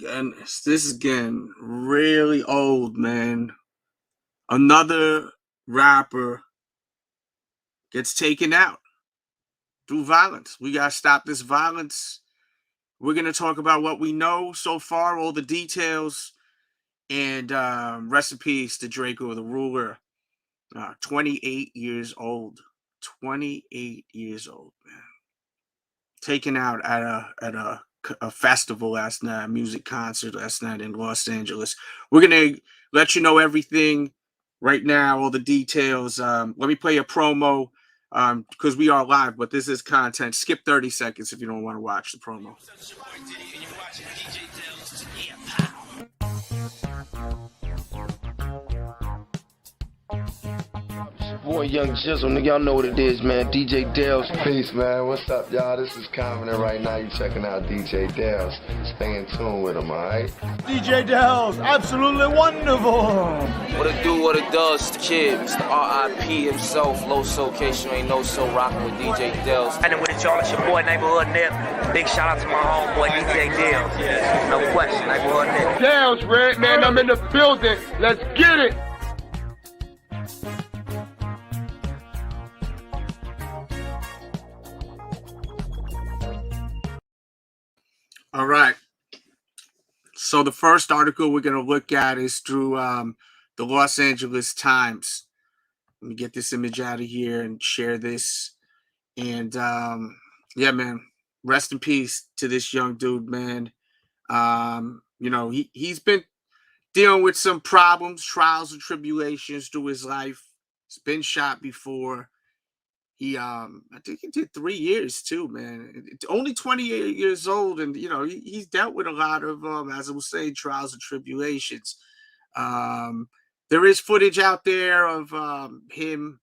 And this is getting really old, man. Another rapper gets taken out through violence. We gotta stop this violence. We're gonna talk about what we know so far, all the details, and rest in peace to Drakeo the Ruler. 28 years old. 28 years old, man. Taken out at a festival last night, a music concert last night in Los Angeles. We're gonna let you know everything right now, all the details. Let me play a promo because we are live, but this is content. Skip 30 seconds if you don't want to watch the promo. Boy, Young Jizzle, nigga, y'all know what it is, man. DJ Delz. Peace, man. What's up, y'all? This is Common, right now you checking out DJ Delz. Stay in tune with him, alright? DJ Delz, absolutely wonderful. What it do, what it does, kid. Mr. R.I.P. himself, low soul, case you ain't know so, rocking with DJ Delz. And with it, y'all, it's your boy, Neighborhood Nip. Big shout out to my homeboy, DJ Delz. No question, Neighborhood Nip. Delz, Red, man, I'm in the building. Let's get it. All right. So the first article we're going to look at is through the Los Angeles Times. Let me get this image out of here and share this. And yeah, man, rest in peace to this young dude, man. You know, he's been dealing with some problems, trials and tribulations through his life. He's been shot before. He, I think he did 3 years too, man. Only 28 years old, and you know he's dealt with a lot of, as I was saying, trials and tribulations. There is footage out there of him,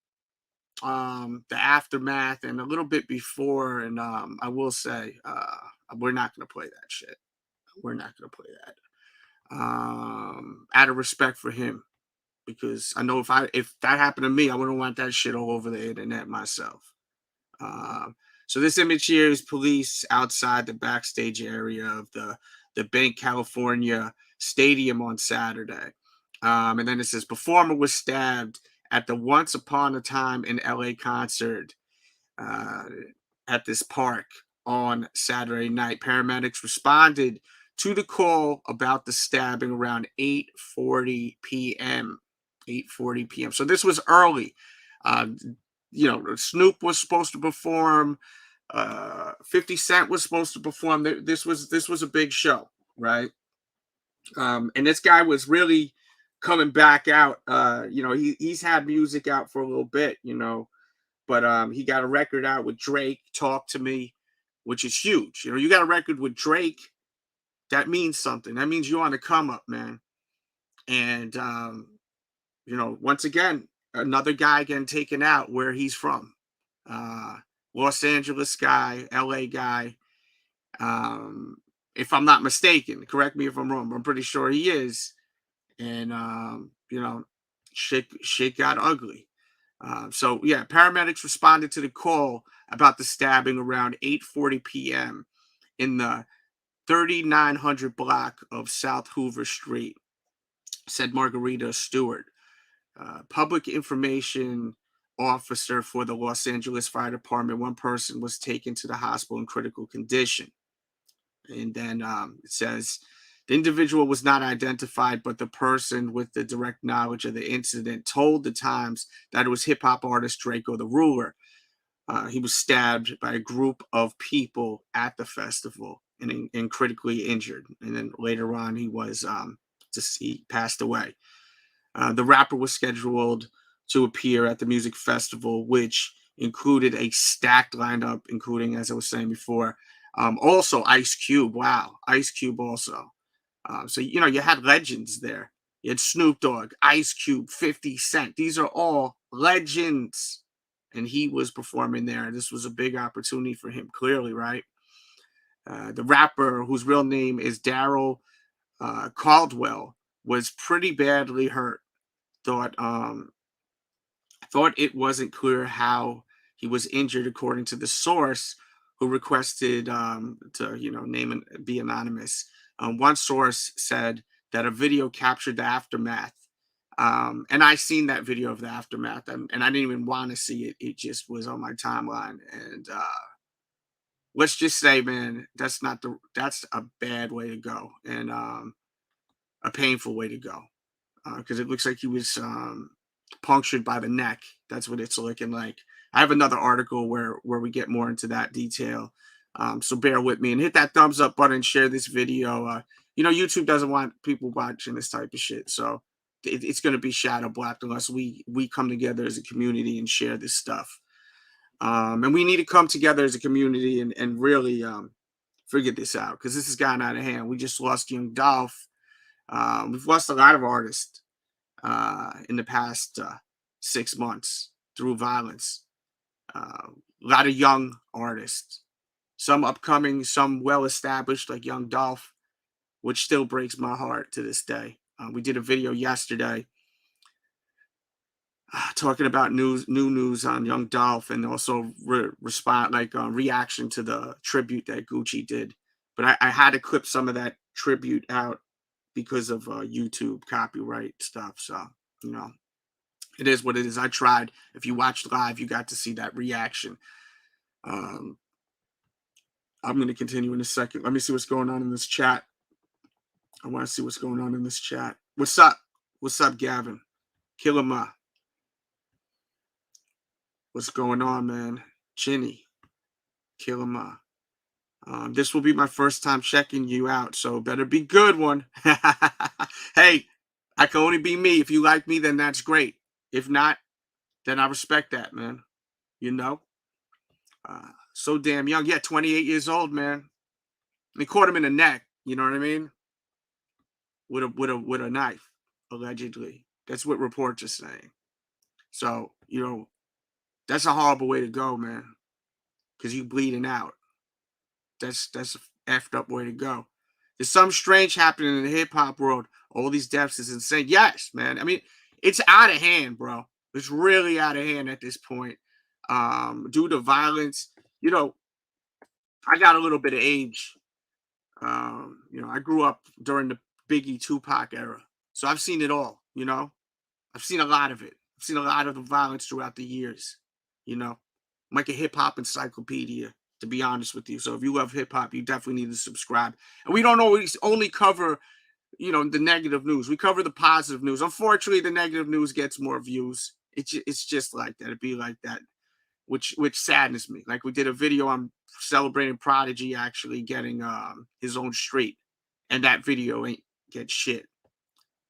the aftermath, and a little bit before. And I will say, we're not going to play that shit. We're not going to play that. Out of respect for him. Because I know if that happened to me, I wouldn't want that shit all over the internet myself. So this image here is police outside the backstage area of the Bank California Stadium on Saturday. And then it says, performer was stabbed at the Once Upon a Time in LA concert at this park on Saturday night. Paramedics responded to the call about the stabbing around 8:40 p.m. 8:40 p.m. So this was early. You know, Snoop was supposed to perform. 50 Cent was supposed to perform. This was a big show, right? And this guy was really coming back out. You know, he's had music out for a little bit, you know, but he got a record out with Drake, Talk to Me, which is huge. You know, you got a record with Drake, that means something. That means you're on the come up, man. And you know, once again, another guy getting taken out where he's from. Los Angeles guy, LA guy. If I'm not mistaken, correct me if I'm wrong, but I'm pretty sure he is. And, you know, shit got ugly. So, yeah, paramedics responded to the call about the stabbing around 8:40 p.m. in the 3900 block of South Hoover Street, said Margarita Stewart. Public information officer for the Los Angeles Fire Department. One person was taken to the hospital in critical condition. And then it says the individual was not identified, but the person with the direct knowledge of the incident told the Times that it was hip-hop artist Drakeo the Ruler. He was stabbed by a group of people at the festival and critically injured. And then later on, he passed away. The rapper was scheduled to appear at the music festival, which included a stacked lineup, including, as I was saying before, also Ice Cube. Wow, Ice Cube also. So, you know, you had legends there. You had Snoop Dogg, Ice Cube, 50 Cent. These are all legends. And he was performing there. This was a big opportunity for him, clearly, right? The rapper, whose real name is Daryl Caldwell, was pretty badly hurt. Thought it wasn't clear how he was injured, according to the source, who requested to, name and be anonymous. One source said that a video captured the aftermath. And I seen that video of the aftermath, and I didn't even want to see it. It just was on my timeline. And let's just say, man, that's a bad way to go, and a painful way to go. Because it looks like he was punctured by the neck. That's what it's looking like. I have another article where we get more into that detail. So bear with me and hit that thumbs up button and share this video. YouTube doesn't want people watching this type of shit. So it's going to be shadow blocked unless we come together as a community and share this stuff. And we need to come together as a community and really figure this out, because this has gotten out of hand. We just lost Young Dolph. We've lost a lot of artists in the past 6 months through violence. A lot of young artists, some upcoming, some well-established like Young Dolph, which still breaks my heart to this day. We did a video yesterday talking about new news on Young Dolph, and also reaction to the tribute that Gucci did. But I had to clip some of that tribute out because of YouTube copyright stuff. So, it is what it is. I tried. If you watched live, you got to see that reaction. I'm going to continue in a second. Let me see what's going on in this chat. I want to see what's going on in this chat. What's up? What's up, Gavin? Killama. What's going on, man? Chinny. Killama. This will be my first time checking you out, so better be good one. Hey, I can only be me. If you like me, then that's great. If not, then I respect that, man. So damn young. Yeah, 28 years old, man. They caught him in the neck. You know what I mean? With a knife, allegedly. That's what reports are saying. So, that's a horrible way to go, man. Because you bleeding out. That's an effed up way to go. There's something strange happening in the hip hop world. All these deaths is insane. Yes, man. I mean, it's out of hand, bro. It's really out of hand at this point. Due to violence, I got a little bit of age. I grew up during the Biggie Tupac era. So I've seen it all, I've seen a lot of it. I've seen a lot of the violence throughout the years, I'm like a hip hop encyclopedia, to be honest with you. So if you love hip hop, you definitely need to subscribe. And we don't always only cover, the negative news. We cover the positive news. Unfortunately, the negative news gets more views. It's just like that. It'd be like that, which saddens me. Like, we did a video on celebrating Prodigy actually getting his own street, and that video ain't get shit.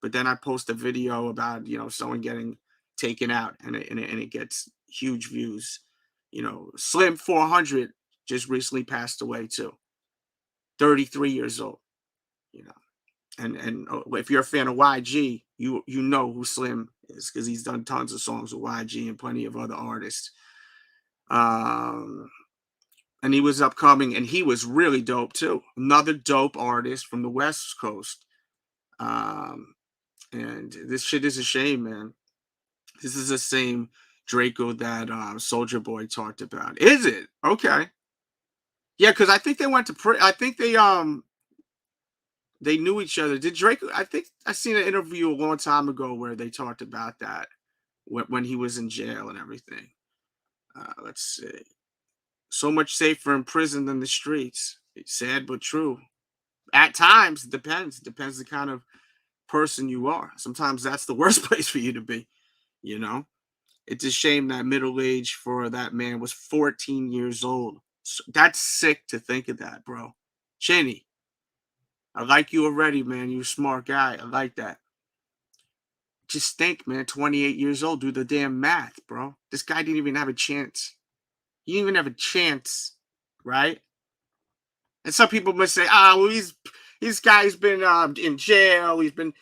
But then I post a video about someone getting taken out, and it gets huge views. Slim 400 just recently passed away too. 33 years old. And if you're a fan of YG, you know who Slim is, because he's done tons of songs with YG and plenty of other artists. And he was upcoming, and he was really dope too. Another dope artist from the West Coast. And this shit is a shame, man. This is the same Drakeo that Soulja Boy talked about. Is it? Okay. Yeah, because I think they went to I think they knew each other. Did Drakeo? I think I seen an interview a long time ago where they talked about that when he was in jail and everything. Let's see. So much safer in prison than the streets. It's sad but true. At times, it depends. It depends the kind of person you are. Sometimes that's the worst place for you to be. It's a shame that middle age for that man was 14 years old. So that's sick to think of that, bro. Chinny, I like you already, man. You're a smart guy. I like that. Just think, man, 28 years old. Do the damn math, bro. This guy didn't even have a chance. He didn't even have a chance, right? And some people must say, well, this guy's been in jail. He's been,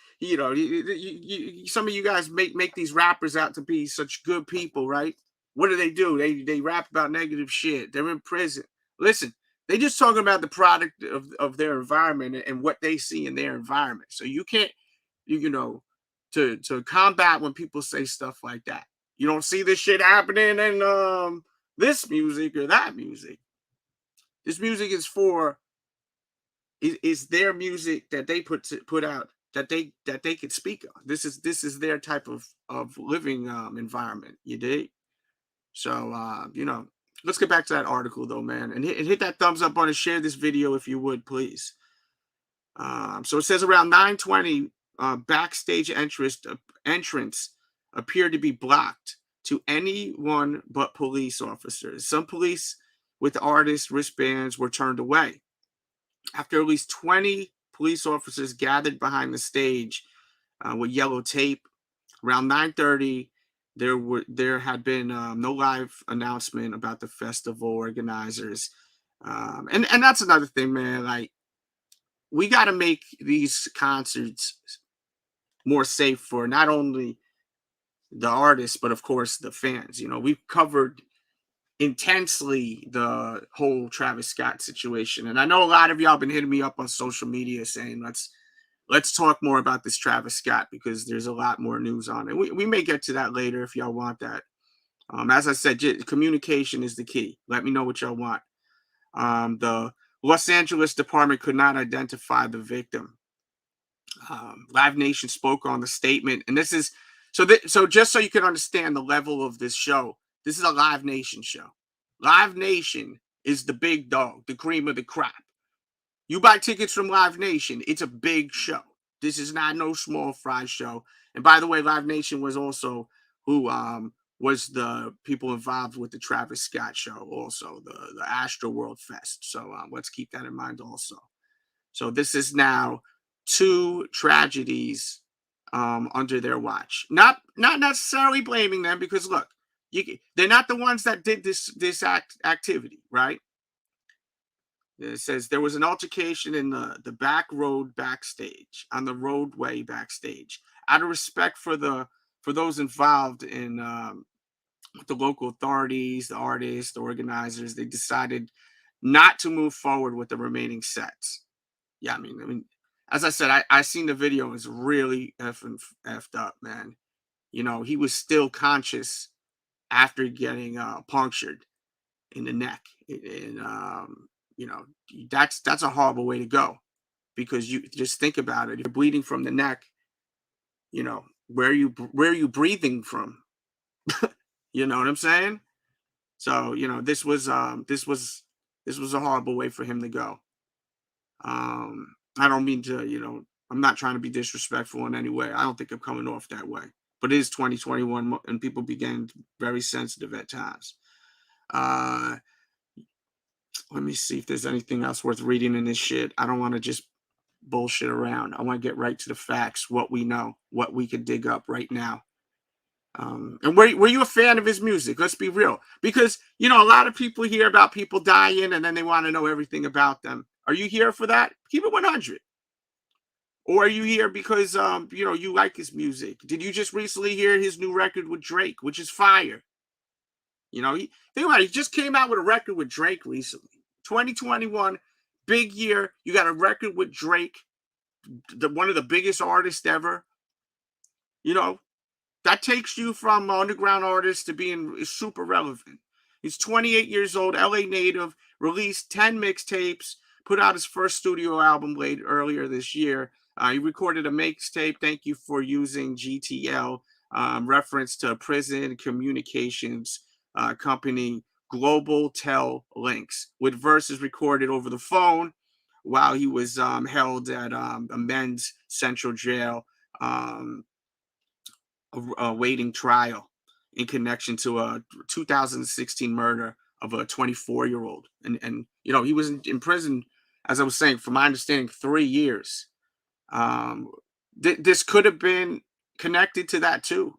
some of you guys make these rappers out to be such good people, right? What do? They rap about negative shit. They're in prison. Listen, they just talking about the product of their environment and what they see in their environment. So you can't, to combat when people say stuff like that. You don't see this shit happening in this music or that music. This music is for is their music that they put out that they could speak on. This is their type of living environment. You dig? So let's get back to that article though, man, and hit that thumbs up button. Share this video if you would, please. So it says around 9:20, backstage entrance appeared to be blocked to anyone but police officers. Some police with artist wristbands were turned away. After at least 20 police officers gathered behind the stage with yellow tape, around 9:30, there had been no live announcement about the festival organizers, and that's another thing, man. Like, we got to make these concerts more safe for not only the artists, but of course the fans. We've covered intensely the whole Travis Scott situation, and I know a lot of y'all been hitting me up on social media saying let's talk more about this Travis Scott, because there's a lot more news on it. We may get to that later if y'all want that. As I said, communication is the key. Let me know what y'all want. The Los Angeles department could not identify the victim. Live Nation spoke on the statement, and this is so just so you can understand the level of this show. This is a Live Nation show. Live Nation is the big dog, the cream of the crop. You buy tickets from Live Nation, it's a big show. This is not no small fry show. And by the way, Live Nation was also who was the people involved with the Travis Scott show, also the Astro World Fest. So let's keep that in mind also. So this is now 2 tragedies under their watch. Not necessarily blaming them, because look, they're not the ones that did this activity, right? It says there was an altercation in the back road backstage, on the roadway backstage. Out of respect for those involved in the local authorities, the artists, the organizers, they decided not to move forward with the remaining sets. Yeah, I mean, as I said, I seen the video. It's really effed up, man. He was still conscious after getting punctured in the neck, and that's a horrible way to go, because you just think about it. You're bleeding from the neck. Where are you breathing from? You know what I'm saying? So this was a horrible way for him to go. I don't mean to, I'm not trying to be disrespectful in any way. I don't think I'm coming off that way. But it is 2021, and people begin very sensitive at times. Let me see if there's anything else worth reading in this shit. I don't want to just bullshit around. I want to get right to the facts, what we know, what we can dig up right now. And were you a fan of his music? Let's be real. Because, a lot of people hear about people dying and then they want to know everything about them. Are you here for that? Keep it 100. Or are you here because, you like his music? Did you just recently hear his new record with Drake, which is fire? Think about it. He just came out with a record with Drake recently. 2021, big year. You got a record with Drake, one of the biggest artists ever. That takes you from underground artist to being super relevant. He's 28 years old, LA native, released 10 mixtapes, put out his first studio album earlier this year. He recorded a mixtape, Thank You for Using GTL, reference to prison communications company Global Tel Links, with verses recorded over the phone while he was held at a men's central jail, awaiting trial in connection to a 2016 murder of a 24-year-old. And he was in prison, as I was saying, from my understanding, 3 years. This could have been connected to that too,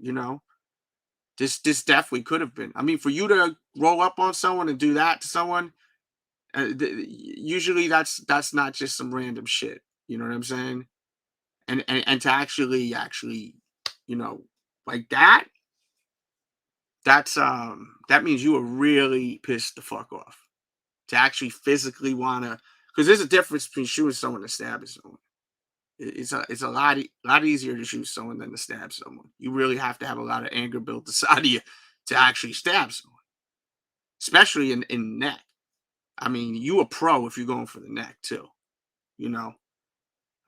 This definitely could have been. I mean, for you to roll up on someone and do that to someone, usually that's not just some random shit. You know what I'm saying? And to actually, like that, that means you were really pissed the fuck off. To actually physically want to, because there's a difference between shooting someone and stabbing someone. It's a lot easier to shoot someone than to stab someone. You really have to have a lot of anger built inside of you to actually stab someone, especially in the neck. I mean, you a pro if you're going for the neck too, you know.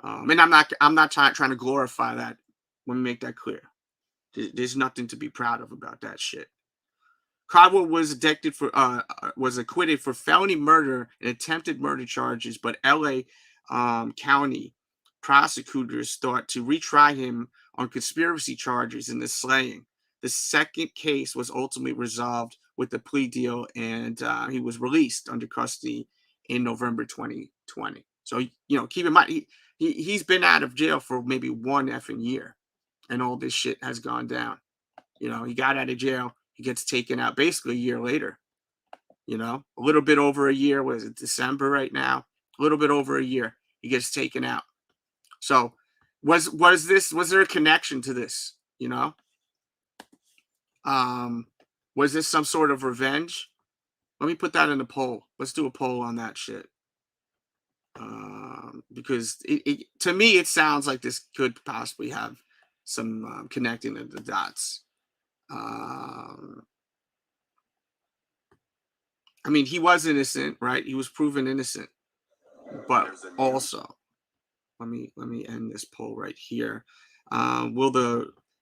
And I'm not trying to glorify that. Let me make that clear. There's nothing to be proud of about that shit. Caldwell was was acquitted for felony murder and attempted murder charges, but L.A. County prosecutors thought to retry him on conspiracy charges in the slaying. The second case was ultimately resolved with a plea deal, and he was released under custody in November 2020. So, you know, keep in mind, he's been out of jail for maybe 1 effing year, and all this shit has gone down. You know, he got out of jail. He gets taken out basically a year later. You know, a little bit over a year. Was it December right now? A little bit over a year. He gets taken out. So was there a connection to this? You know? Was this some sort of revenge? Let me put that in a poll. Let's do a poll on that shit. Because to me, it sounds like this could possibly have some connecting of the dots. I mean, he was innocent, right? He was proven innocent, but also, let me end this poll right here. I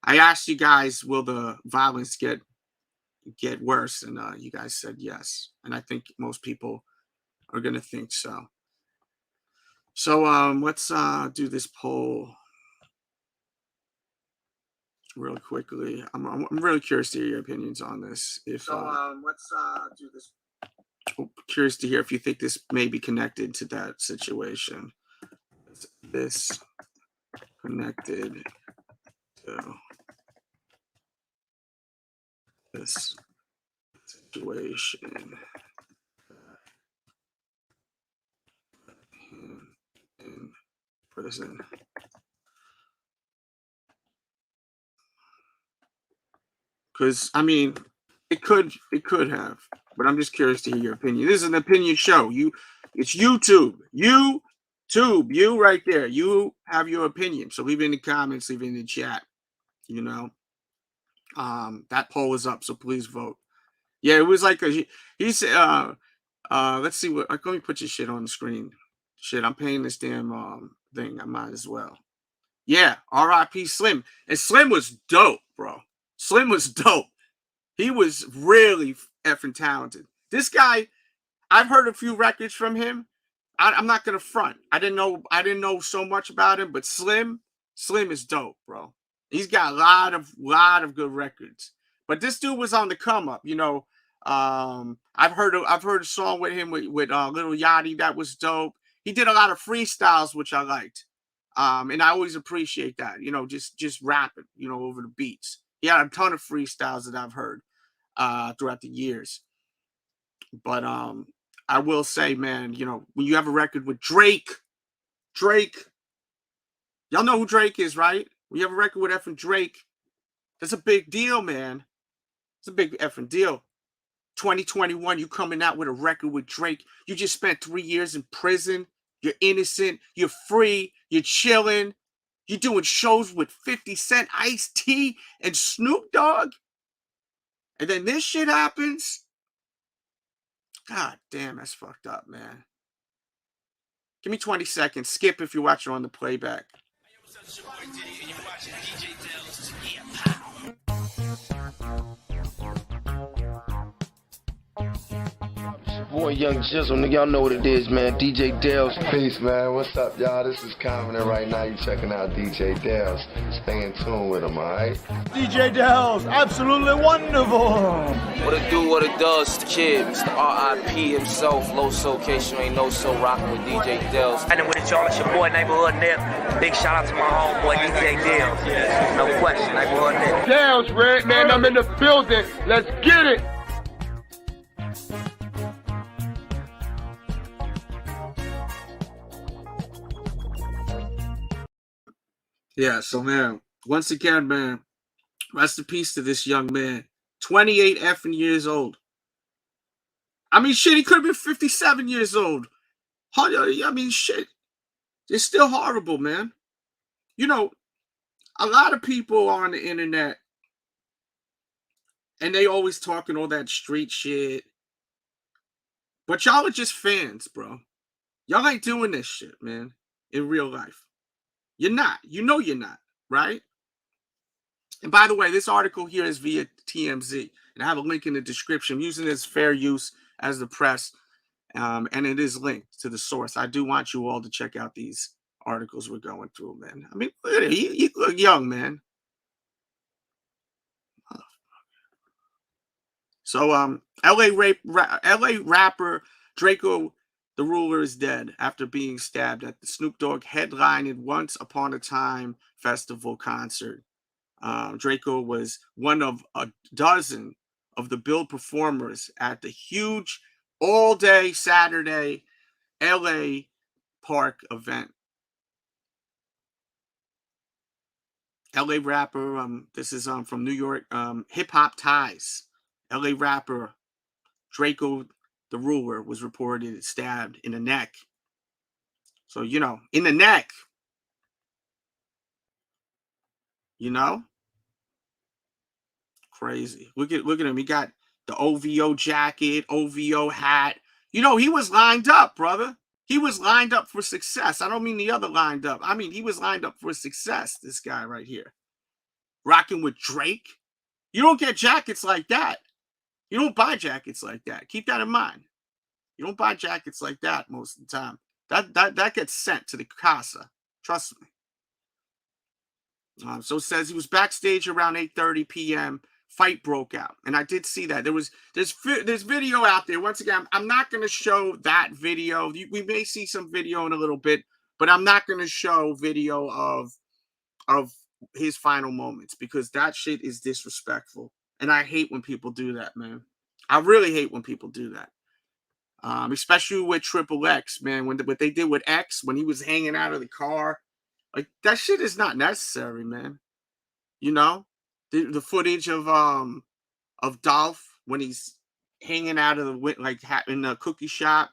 asked you guys, will the violence get worse? And you guys said yes, and I think most people are gonna think so. So let's do this poll real quickly. I'm really curious to hear your opinions on this. Let's do this. Curious to hear if you think this may be connected to that situation. Is this connected to this situation in prison? Because I mean, it could have, but I'm just curious to hear your opinion. This is an opinion show. It's YouTube. You right there. You have your opinion. So leave it in the comments, leave it in the chat. You know, that poll is up, so please vote. Yeah, it was like he said. Let's see what. Let me put your shit on the screen. Shit, I'm paying this damn thing. I might as well. Yeah, R.I.P. Slim. And Slim was dope, bro. Slim was dope. He was really effing talented. This guy, I've heard a few records from him. I'm not gonna front. I didn't know so much about him, but Slim is dope, bro. He's got a lot of good records. But this dude was on the come up, you know. I've heard a song with him with Lil Yachty that was dope. He did a lot of freestyles, which I liked. And I always appreciate that, you know, just rapping, you know, over the beats. He had a ton of freestyles that I've heard throughout the years. But I will say, man, you know, when you have a record with Drake, y'all know who Drake is, right? When you have a record with effing Drake, that's a big deal, man. It's a big effing deal. 2021, you coming out with a record with Drake. You just spent 3 years in prison. You're innocent. You're free. You're chilling. You're doing shows with 50 Cent, Ice-T, and Snoop Dogg. And then this shit happens. God damn, that's fucked up, man. Give me 20 seconds. Skip if you're watching on the playback. Boy, Young Jizzle, nigga, y'all know what it is, man. DJ Delz. Peace, man. What's up, y'all? This is Common, and right now you checking out DJ Delz. Stay in tune with him, all right? DJ Delz, absolutely wonderful. What it do, what it does, kid. Mr. R.I.P. himself, low location, ain't no so rocking with DJ Delz. And with it, y'all, it's your boy, Neighborhood Nip. Big shout out to my homeboy, DJ Delz. No question, Neighborhood Nip. Delz, Red, man, I'm in the building. Let's get it. Yeah, so man, once again, man, rest in peace to this young man. 28 effing years old. I mean, shit, he could have been 57 years old. I mean, shit. It's still horrible, man. You know, a lot of people on the internet, and they always talking all that street shit. But y'all are just fans, bro. Y'all ain't doing this shit, man, in real life. You're not. You know you're not, right? And by the way, this article here is via TMZ, and I have a link in the description. I'm using this fair use as the press, and it is linked to the source. I do want you all to check out these articles we're going through, man. I mean, look at it. You look young, man. So, LA rapper Drakeo the Ruler is dead after being stabbed at the Snoop Dogg headlined Once Upon a Time festival concert. Drakeo was one of a dozen of the billed performers at the huge all-day Saturday LA Park event. LA rapper, this is from New York, Hip Hop Ties. LA rapper Drakeo the Ruler was reported stabbed in the neck. So, you know, in the neck. You know? Crazy. Look at him. He got the OVO jacket, OVO hat. You know, he was lined up, brother. He was lined up for success. I don't mean the other lined up. I mean, he was lined up for success, this guy right here. Rocking with Drake. You don't get jackets like that. You don't buy jackets like that. Keep that in mind. You don't buy jackets like that most of the time. That gets sent to the casa. Trust me. So it says he was backstage around 8:30 p.m. Fight broke out, and I did see that. There's video out there. Once again, I'm not going to show that video. We may see some video in a little bit, but I'm not going to show video of his final moments because that shit is disrespectful, and I hate when people do that, man. I really hate when people do that. Especially with Triple X, man. What they did with X when he was hanging out of the car. Like, that shit is not necessary, man. You know? The footage of Dolph when he's hanging out of the, like, in the cookie shop.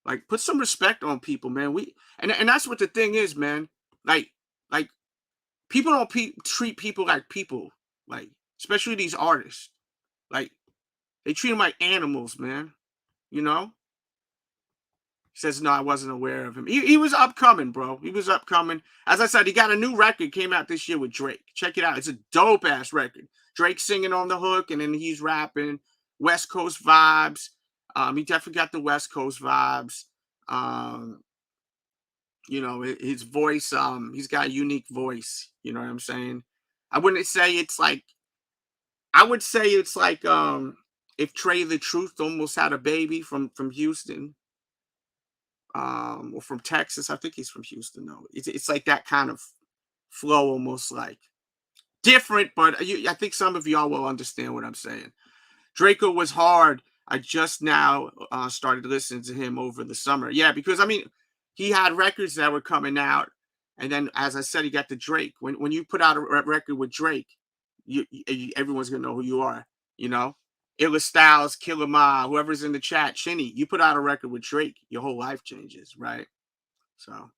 Like, put some respect on people, man. And that's what the thing is, man. Like people don't treat people like people. Like, especially these artists. Like, they treat them like animals, man. You know? He says, no, I wasn't aware of him. He was upcoming, bro. He was upcoming. As I said, he got a new record, came out this year with Drake. Check it out. It's a dope-ass record. Drake singing on the hook, and then he's rapping. West Coast vibes. He definitely got the West Coast vibes. You know, his voice, he's got a unique voice. You know what I'm saying? I would say it's like if Trey the Truth almost had a baby from Houston. Or from Texas. I think he's from Houston, though. It's like that kind of flow, almost like different, but I think some of y'all will understand what I'm saying. Drakeo was hard. I just now started listening to him over the summer. Yeah, because I mean, he had records that were coming out, and then, as I said, he got the Drake. When you put out a record with Drake, everyone's gonna know who you are. You know. Illa Styles, Killer Ma, whoever's in the chat, Chinny, you put out a record with Drake, your whole life changes, right? So,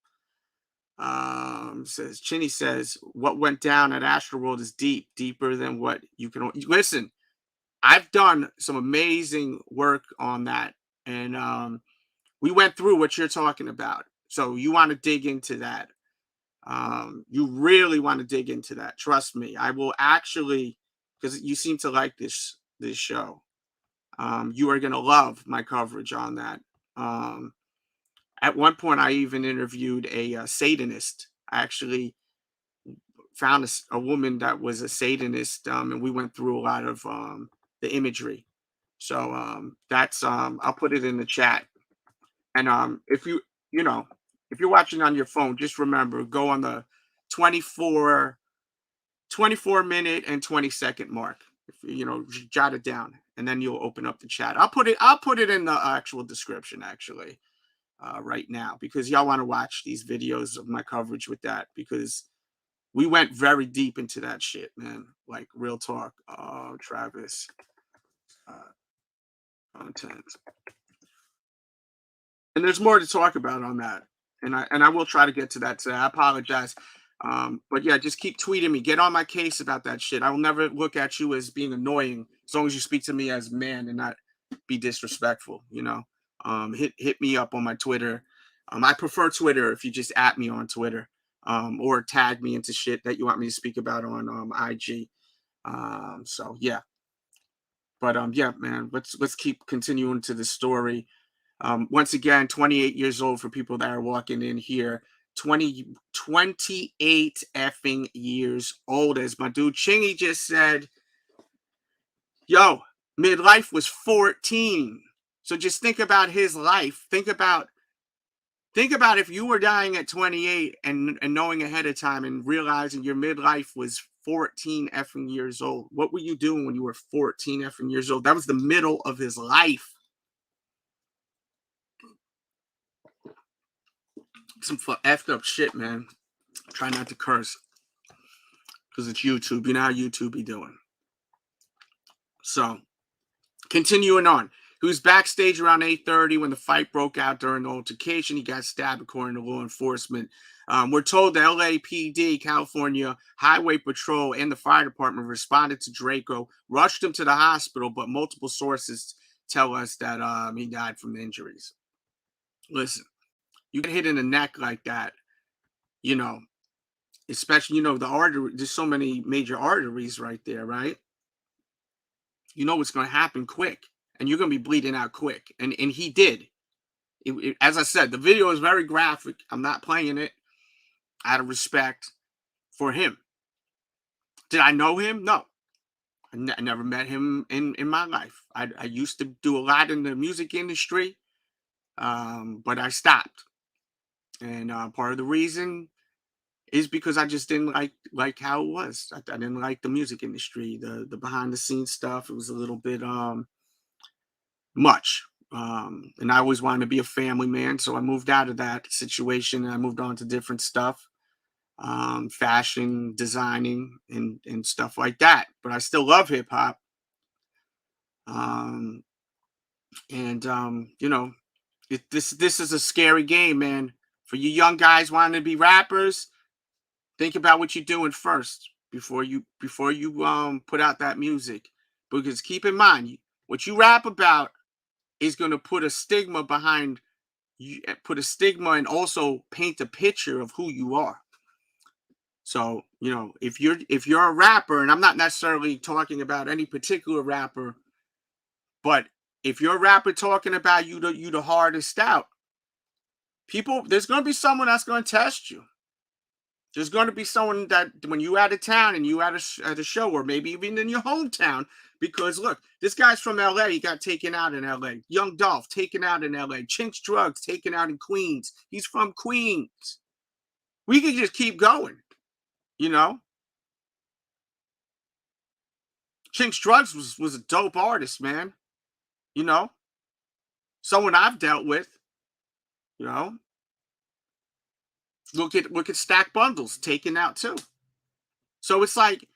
Chinny says, what went down at Astroworld is deeper than what you can listen. I've done some amazing work on that, and we went through what you're talking about. So you want to dig into that. You really want to dig into that. Trust me. I will actually, because you seem to like this show. You are going to love my coverage on that. At one point, I even interviewed a Satanist. I actually found a woman that was a Satanist, and we went through a lot of the imagery. So that's I'll put it in the chat. And if you're watching on your phone, just remember, go on the 24 minute and 20-second mark. If, jot it down, and then you'll open up the chat. I'll put it in the actual description, actually, right now, because y'all want to watch these videos of my coverage with that, because we went very deep into that shit, man. Like, real talk. Travis, content, and there's more to talk about on that, and I will try to get to that today. I apologize. But yeah, just keep tweeting me. Get on my case about that shit. I will never look at you as being annoying as long as you speak to me as man and not be disrespectful, you know. Hit me up on my Twitter. I prefer Twitter if you just at me on Twitter, or tag me into shit that you want me to speak about on IG. So yeah. But yeah, man, let's keep continuing to the story. Once again, 28 years old for people that are walking in here. 28 effing years old, as my dude Chingy just said. Yo, midlife was 14. So just think about his life. Think about if you were dying at 28 and knowing ahead of time and realizing your midlife was 14 effing years old. What were you doing when you were 14 effing years old? That was the middle of his life. Some effed up shit, man. Try not to curse because it's YouTube. You know how YouTube be doing. So, continuing on. He was backstage around 8:30 when the fight broke out during the altercation. He got stabbed, according to law enforcement. We're told the LAPD, California Highway Patrol, and the fire department responded to Drakeo, rushed him to the hospital, but multiple sources tell us that he died from the injuries. Listen, you get hit in the neck like that, you know, especially, you know, the artery, there's so many major arteries right there, right? You know what's going to happen quick, and you're going to be bleeding out quick. And he did. As I said, the video is very graphic. I'm not playing it out of respect for him. Did I know him? No. I never met him in my life. I used to do a lot in the music industry, but I stopped. And part of the reason is because I just didn't like how it was. I didn't like the music industry, the behind the scenes stuff. It was a little bit much. And I always wanted to be a family man, so I moved out of that situation and I moved on to different stuff, fashion, designing, and stuff like that. But I still love hip hop. You know, this is a scary game, man. For you young guys wanting to be rappers, think about what you're doing first before you put out that music. Because keep in mind, what you rap about is going to put a stigma behind you, put a stigma, and also paint a picture of who you are. So, you know, if you're a rapper, and I'm not necessarily talking about any particular rapper, but if you're a rapper talking about you the hardest out, there's going to be someone that's going to test you. There's going to be someone that when you out of town and you at a show, or maybe even in your hometown, because look, this guy's from LA, he got taken out in LA. Young Dolph taken out in LA. Chinks Drugs taken out in Queens. He's from Queens. We could just keep going, you know. Chinks Drugs was a dope artist, man. You know, someone I've dealt with, you know. Look at Stack Bundles taken out too. So it's like,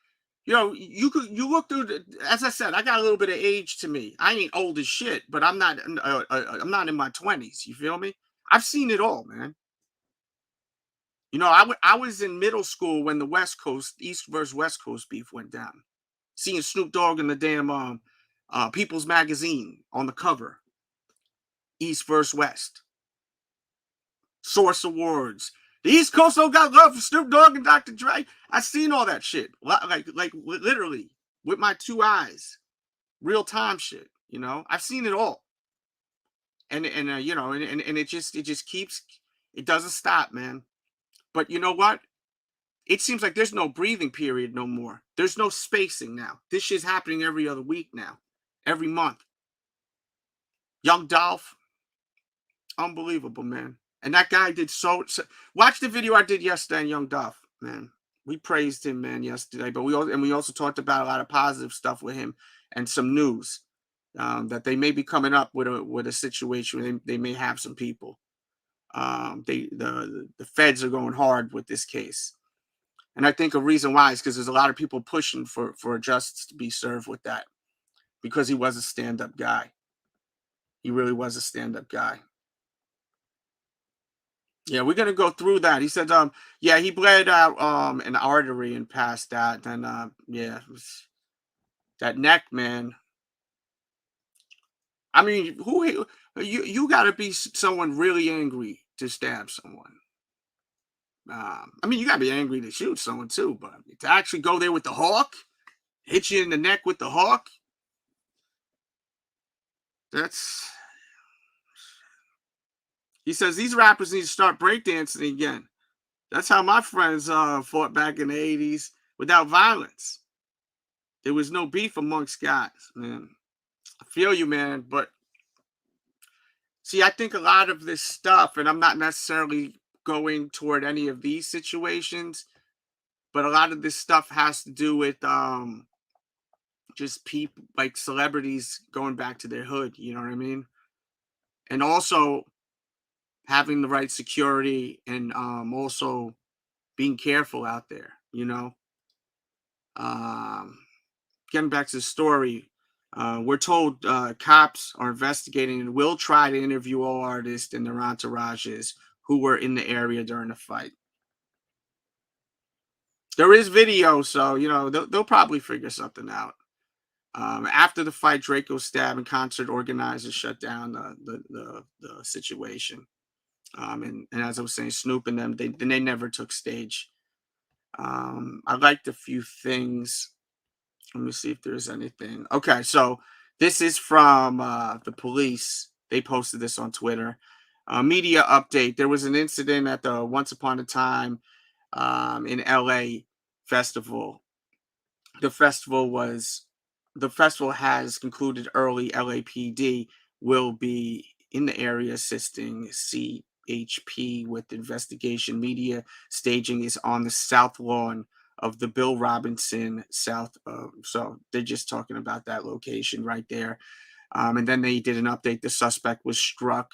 you know, you look through as I said, I got a little bit of age to me. I ain't old as shit, but I'm not in my 20s. You feel me? I've seen it all, man. You know, I was in middle school when the West Coast, East versus West Coast beef went down. Seeing Snoop Dogg in the damn People's Magazine on the cover. East versus West. Source Awards. The East Coast don't got love for Snoop Dogg and Dr. Dre. I seen all that shit, like literally with my two eyes, real time shit. You know, I've seen it all, and you know, and it just keeps, it doesn't stop, man. But you know what? It seems like there's no breathing period no more. There's no spacing now. This shit's happening every other week now, every month. Young Dolph, unbelievable, man. And that guy did so. Watch the video I did yesterday on Young Dolph, man. We praised him, man, yesterday. But we also talked about a lot of positive stuff with him and some news that they may be coming up with a situation. They may have some people. The feds are going hard with this case, and I think a reason why is because there's a lot of people pushing for justice to be served with that, because he was a stand-up guy. He really was a stand-up guy. Yeah, we're gonna go through that. He said, yeah, he bled out an artery and passed out. Then yeah, it was that neck, man. I mean, you got to be someone really angry to stab someone. I mean, you got to be angry to shoot someone too, but to actually go there with the hawk, hit you in the neck with the hawk, that's. He says these rappers need to start breakdancing again. That's how my friends fought back in the 80s without violence. There was no beef amongst guys, man. I feel you, man. But see, I think a lot of this stuff, and I'm not necessarily going toward any of these situations, but a lot of this stuff has to do with just people like celebrities going back to their hood, you know what I mean? And also having the right security and also being careful out there, you know. Getting back to the story, we're told cops are investigating and will try to interview all artists and their entourages who were in the area during the fight. There is video, so you know they'll probably figure something out. After the fight, Drakeo stab and concert organizers shut down the situation. And as I was saying, Snoop and them, they never took stage. I liked a few things. Let me see if there's anything. Okay, so this is from the police. They posted this on Twitter. Media update. There was an incident at the Once Upon a Time in LA festival. The festival has concluded early. LAPD will be in the area assisting CHP with investigation. Media staging is on the south lawn of the Bill Robinson South. So they're just talking about that location right there. And then they did an update. The suspect was struck.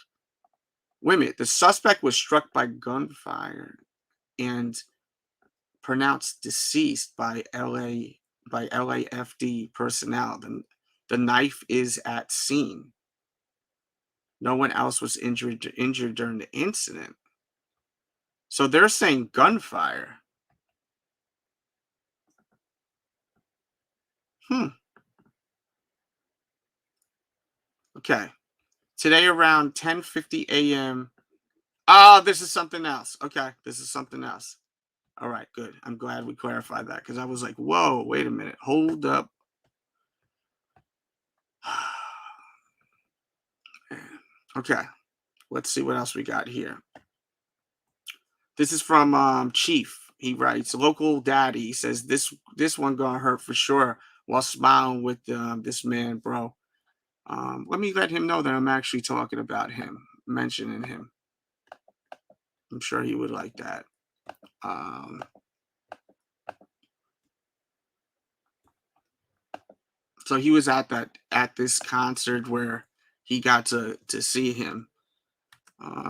Wait a minute. The suspect was struck by gunfire and pronounced deceased by LAFD personnel. The knife is at scene. No one else was injured during the incident. So they're saying gunfire. Okay. Today around 10:50 a.m. Oh, this is something else. Okay, this is something else. All right, good. I'm glad we clarified that because I was like, whoa, wait a minute. Hold up. Okay, let's see what else we got here. This is from Chief. He writes, local daddy. He says, this one gonna hurt for sure while smiling with this man, bro. Let me let him know that I'm actually talking about him, mentioning him. I'm sure he would like that. So he was at this concert where he got to see him.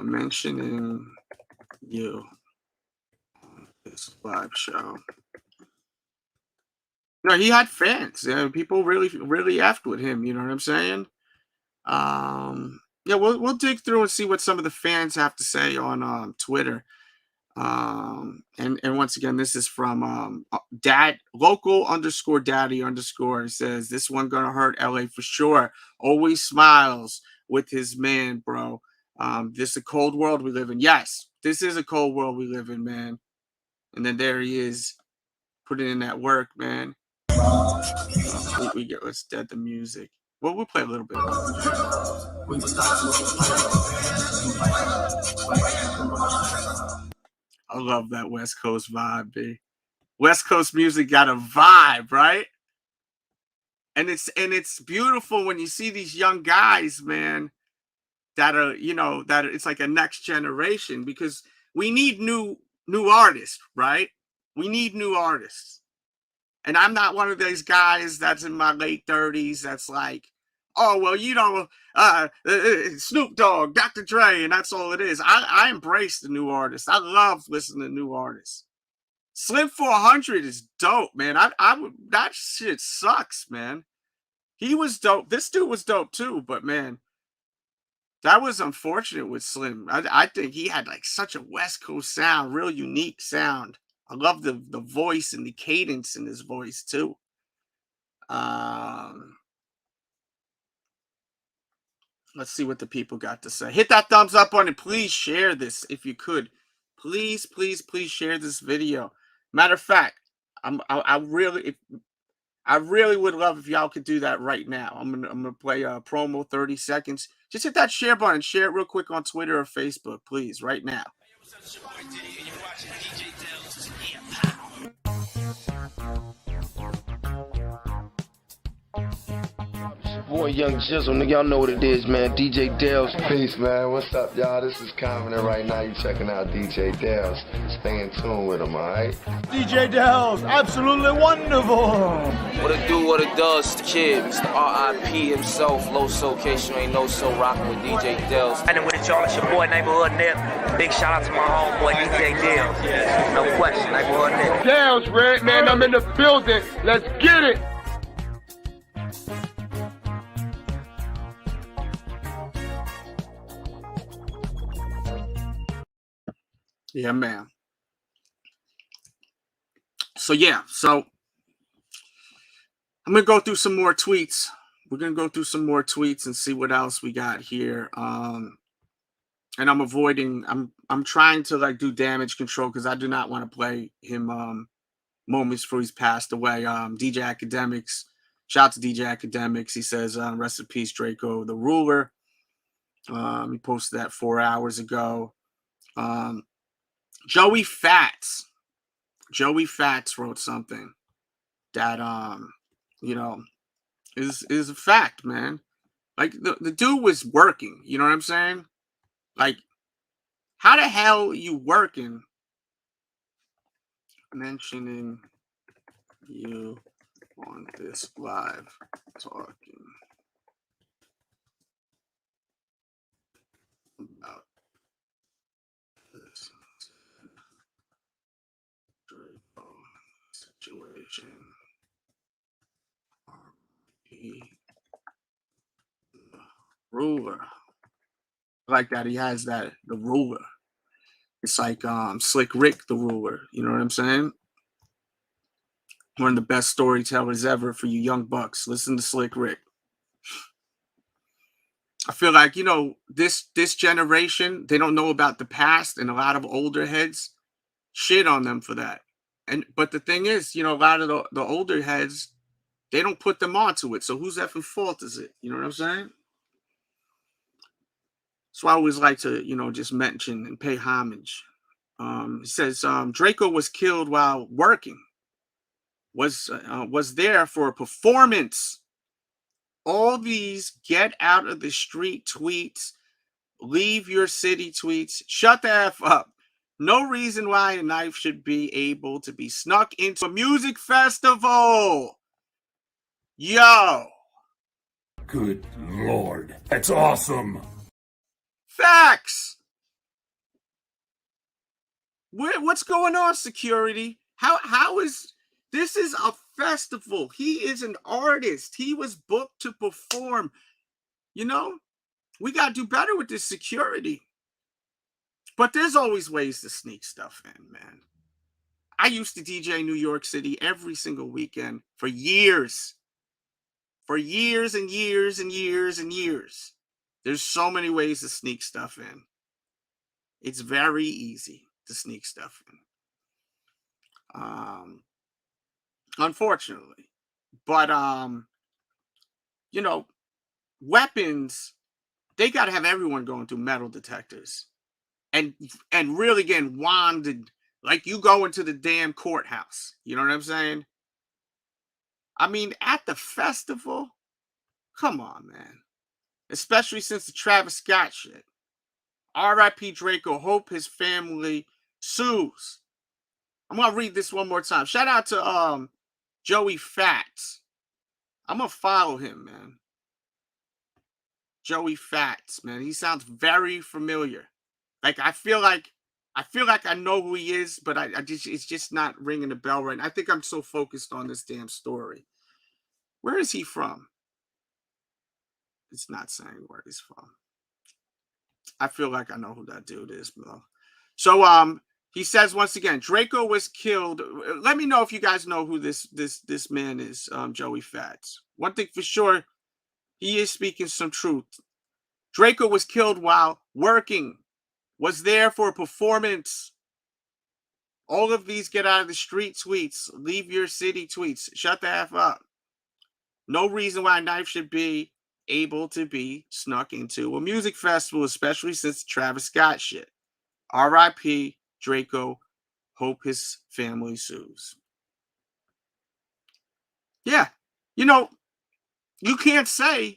Mentioning you on this live show. No, he had fans. People really effed with him. You know what I'm saying? Yeah, we'll dig through and see what some of the fans have to say on Twitter. And once again, this is from dad local _daddy_. It says this one gonna hurt LA for sure. Always smiles with his man, bro. This is a cold world we live in. Yes, this is a cold world we live in, man. And then there he is, putting in that work, man. Let's dead the music. Well, we'll play a little bit of it. I love that West Coast vibe, B. West Coast music got a vibe, right? And it's beautiful when you see these young guys, man, that are, that it's like a next generation, because we need new artists, right? We need new artists. And I'm not one of those guys that's in my late 30s that's like, oh, well, Snoop Dogg, Dr. Dre, and that's all it is. I embrace the new artists. I love listening to new artists. Slim 400 is dope, man. That shit sucks, man. He was dope. This dude was dope too, but man, that was unfortunate with Slim. I think he had like such a West Coast sound, real unique sound. I love the voice and the cadence in his voice too. Let's see what the people got to say. Hit that thumbs up on it. Please share this if you could. Please, please, please share this video. Matter of fact, I really would love if y'all could do that right now. I'm gonna play a promo 30 seconds. Just hit that share button. Share it real quick on Twitter or Facebook, please, right now. Boy, Young Jizzle, nigga, y'all know what it is, man. DJ Delz. Peace, man. What's up, y'all? This is Common, and right now you checking out DJ Delz. Stay in tune with him, all right? DJ Delz, absolutely wonderful. What it do, what it does, kid. Mr. R.I.P. himself, low soul case you ain't no so rocking with DJ Delz. And then with it, y'all, it's your boy, Neighborhood Nip. Big shout out to my homeboy, DJ Delz. No question, Neighborhood Nip. Delz, Red, man, I'm in the building. Let's get it. Yeah, man. So I'm gonna go through some more tweets. We're gonna go through some more tweets and see what else we got here. And I'm trying to like do damage control because I do not want to play him moments before he's passed away. DJ Academics, shout out to DJ Academics. He says, rest in peace, Drakeo, the ruler. He posted that 4 hours ago. Joey Fats wrote something that is a fact, man. Like the dude was working, you know what I'm saying? Like, how the hell are you working? Mentioning you on this live talking about this situation. Ruler. I like that he has the ruler. It's like Slick Rick the ruler. You know what I'm saying? One of the best storytellers ever for you young bucks. Listen to Slick Rick. I feel like, this generation, they don't know about the past, and a lot of older heads shit on them for that. But the thing is, a lot of the older heads, they don't put them onto it. So whose effing fault is it? You know what I'm saying? So I always like to, just mention and pay homage. It says Drakeo was killed while working. Was there for a performance. All these get out of the street tweets, leave your city tweets, shut the F up. No reason why a knife should be able to be snuck into a music festival. Yo. Good Lord. That's awesome. Facts. What's going on, security? How is this is a festival? He is an artist. He was booked to perform. We got to do better with this security. But there's always ways to sneak stuff in, man. I used to DJ New York City every single weekend for years. For years and years and years and years. There's so many ways to sneak stuff in. It's very easy to sneak stuff in. Unfortunately. But, weapons, they got to have everyone going through metal detectors. And really getting wanded like you go into the damn courthouse. You know what I'm saying? I mean, at the festival, come on, man. Especially since the Travis Scott shit. R.I.P. Drakeo. Hope his family sues. I'm going to read this one more time. Shout out to Joey Fats. I'm going to follow him, man. Joey Fats, man. He sounds very familiar. Like, I feel like I know who he is, but it's just not ringing the bell right now. I think I'm so focused on this damn story. Where is he from? It's not saying where he's from. I feel like I know who that dude is, bro. So he says once again, Drakeo was killed. Let me know if you guys know who this man is, Joey Fats. One thing for sure, he is speaking some truth. Drakeo was killed while working, was there for a performance. All of these get out of the street tweets, leave your city tweets, shut the F up. No reason why a knife should be able to be snuck into a music festival, especially since Travis Scott shit. R.I.P. Drakeo. Hope his family sues. Yeah. You know, you can't say,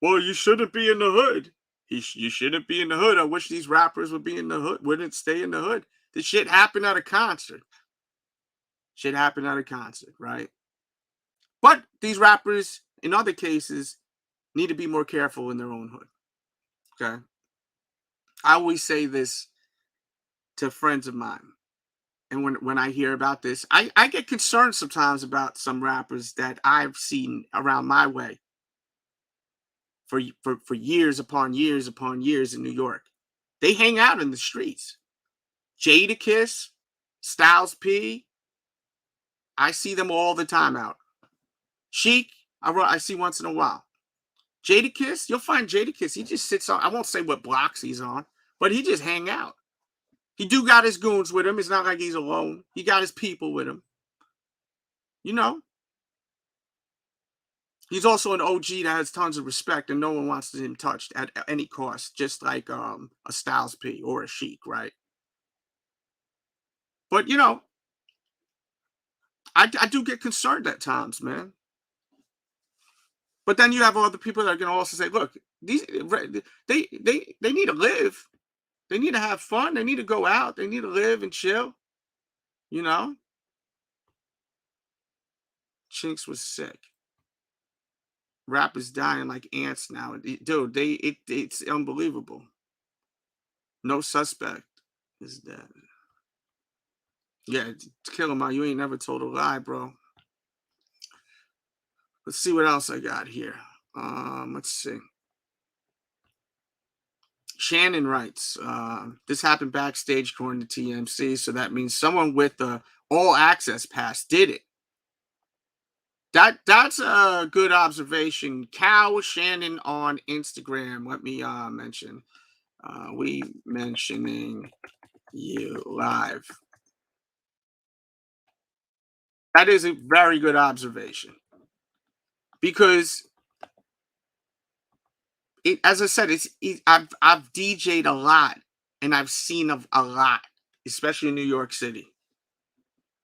well, you shouldn't be in the hood. You shouldn't be in the hood. I wish these rappers would be in the hood, wouldn't stay in the hood. This shit happened at a concert. Shit happened at a concert, right? But these rappers, in other cases, need to be more careful in their own hood. Okay? I always say this to friends of mine. And when I hear about this, I get concerned sometimes about some rappers that I've seen around my way for years upon years upon years in New York. They hang out in the streets. Jadakiss, Styles P, I see them all the time out. Sheik, I see once in a while. Jadakiss, you'll find Jadakiss. He just sits on, I won't say what blocks he's on, but he just hang out. He do got his goons with him. It's not like he's alone. He got his people with him. You know. He's also an OG that has tons of respect and no one wants him touched at any cost, just like a Styles P or a Sheik, right? But, you know, I do get concerned at times, man. But then you have other people that are going to also say, look, these they need to live. They need to have fun. They need to go out. They need to live and chill. You know? Chinks was sick. Rap is dying like ants now. Dude, it's unbelievable. No suspect is dead. Yeah, kill him out. You ain't never told a lie, bro. Let's see what else I got here. Let's see. Shannon writes, this happened backstage according to TMC, so that means someone with the all access pass did it. That's a good observation. Cal Shannon on Instagram. Let me mention. We mentioning you live. That is a very good observation. Because as I said, I've DJ'd a lot and I've seen a lot, especially in New York City.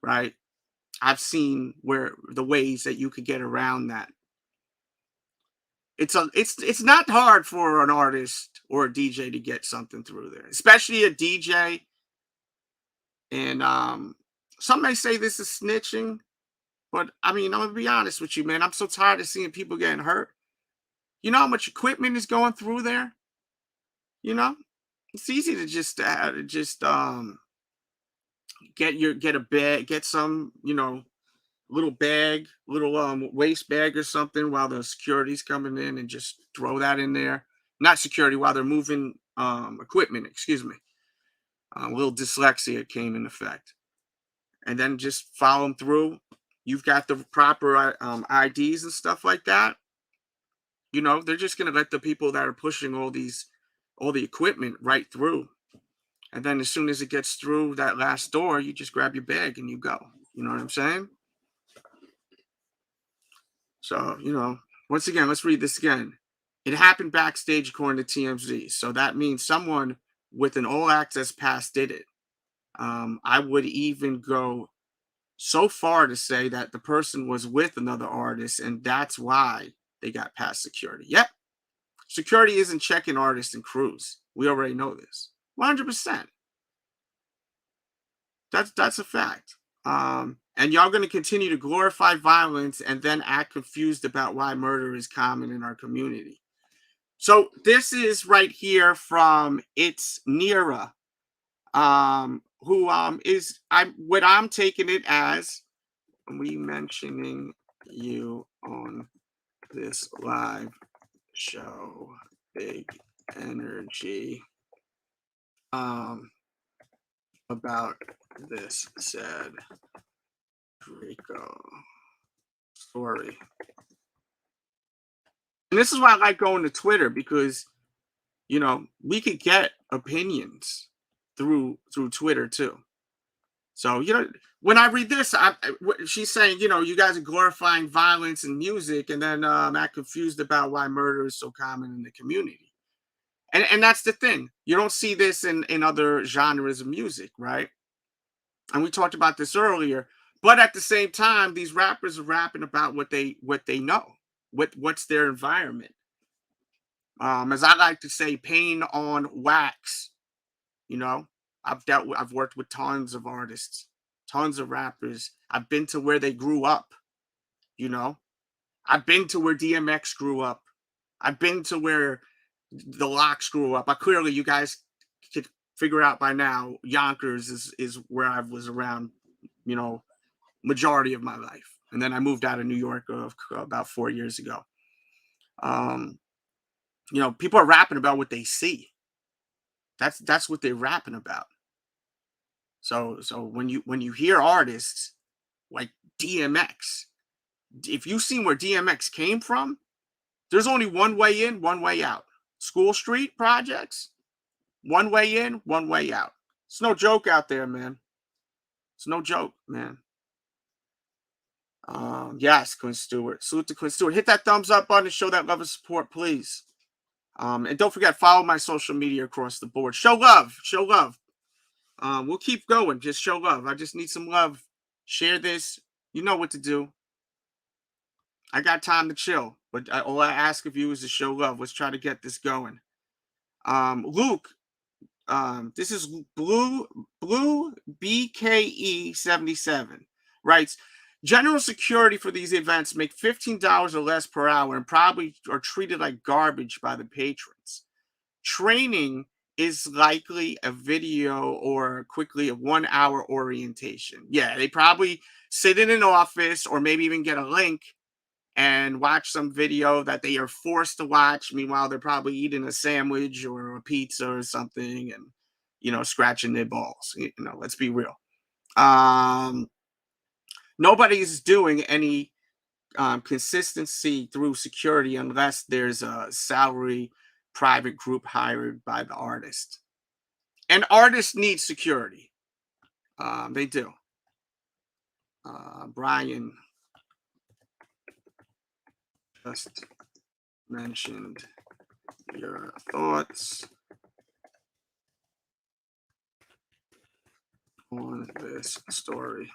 Right? I've seen where the ways that you could get around that. It's not hard for an artist or a DJ to get something through there, especially a DJ. And some may say this is snitching, but I mean, I'm gonna be honest with you, man. I'm so tired of seeing people getting hurt. You know how much equipment is going through there? You know, it's easy to just get a bag, get some, you know, little bag, little waste bag or something while the security's coming in and just throw that in there. Not security, while they're moving equipment, excuse me. A little dyslexia came in effect. And then just follow them through. You've got the proper IDs and stuff like that. You know, they're just going to let the people that are pushing all the equipment right through. And then as soon as it gets through that last door, you just grab your bag and you go. You know what I'm saying? So, you know, once again, let's read this again. It happened backstage according to TMZ. So that means someone with an all access pass did it. I would even go so far to say that the person was with another artist and that's why they got past security. Yep. Security isn't checking artists and crews. We already know this. 100%. That's a fact. And y'all going to continue to glorify violence and then act confused about why murder is common in our community. So this is right here from It's Nira, who is what I'm taking it as. We mentioning you on this live show, big energy. About this said Drakeo story. And this is why I like going to Twitter, because You know, we could get opinions through Twitter too. So, you know, when I read this, she's saying, you know, you guys are glorifying violence and music, and then act confused about why murder is so common in the community. And that's the thing. You don't see this in other genres of music, right? And we talked about this earlier. But at the same time, these rappers are rapping about what they know, what's their environment. As I like to say, pain on wax. You know, I've worked with tons of artists, tons of rappers. I've been to where they grew up. You know, I've been to where DMX grew up. I've been to where the Locks grew up. Clearly, you guys could figure out by now, Yonkers is where I was around, you know, majority of my life. And then I moved out of New York about 4 years ago. You know, people are rapping about what they see. That's what they're rapping about. So when you hear artists like DMX, if you've seen where DMX came from, there's only one way in, one way out. School Street projects, one way in, one way out. It's no joke out there, man. It's no joke, man. Yes, Quinn Stewart. Salute to Quinn Stewart. Hit that thumbs up button and show that love and support, please. And don't forget, follow my social media across the board. Show love. Show love. We'll keep going. Just show love. I just need some love. Share this. You know what to do. I got time to chill, but all I ask of you is to show love. Let's try to get this going. Luke, this is Blue BKE 77 writes, general security for these events make $15 or less per hour and probably are treated like garbage by the patrons. Training is likely a video or quickly a 1 hour orientation. Yeah, they probably sit in an office or maybe even get a link and watch some video that they are forced to watch. Meanwhile, they're probably eating a sandwich or a pizza or something and, you know, scratching their balls. You know, let's be real. Nobody's doing any consistency through security unless there's a salary private group hired by the artist. And artists need security. They do. Brian just mentioned your thoughts on this story.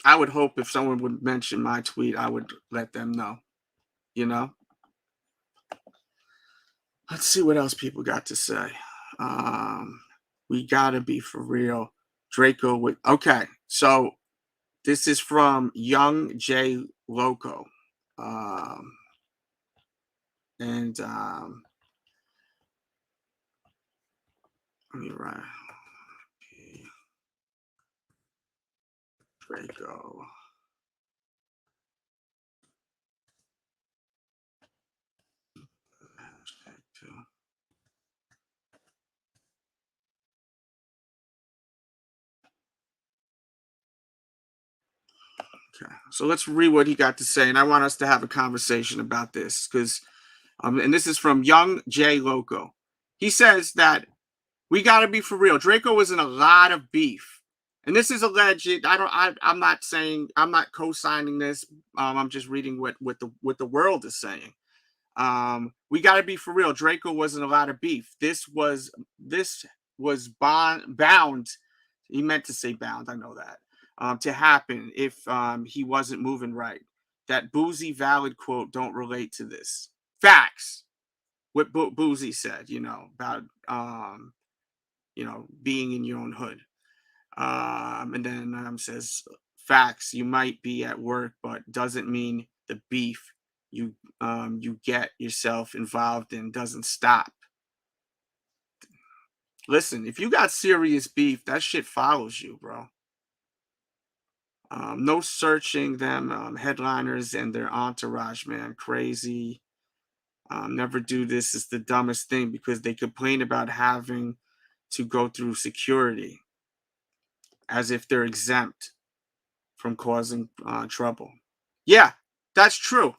I would hope if someone would mention my tweet, I would let them know, you know? Let's see what else people got to say. We gotta be for real. Drakeo with, okay, so this is from Young J Loco. Let me write. Drakeo. Okay, so let's read what he got to say, and I want us to have a conversation about this because, and this is from Young J Loco. He says that we got to be for real. Drakeo was in a lot of beef, and this is alleged. I'm not saying, I'm not co-signing this. I'm just reading what the world is saying. We got to be for real. Drakeo was in a lot of beef. This was bound. He meant to say bound. I know that. To happen if he wasn't moving right. That Boozy Valid quote don't relate to this. Facts. What Boozy said, you know, about you know, being in your own hood. And then says facts. You might be at work, but doesn't mean the beef you get yourself involved in doesn't stop. Listen, if you got serious beef, that shit follows you, bro. No searching them, headliners and their entourage, man. Crazy. Never do this. Is the dumbest thing because they complain about having to go through security as if they're exempt from causing trouble. Yeah, that's true.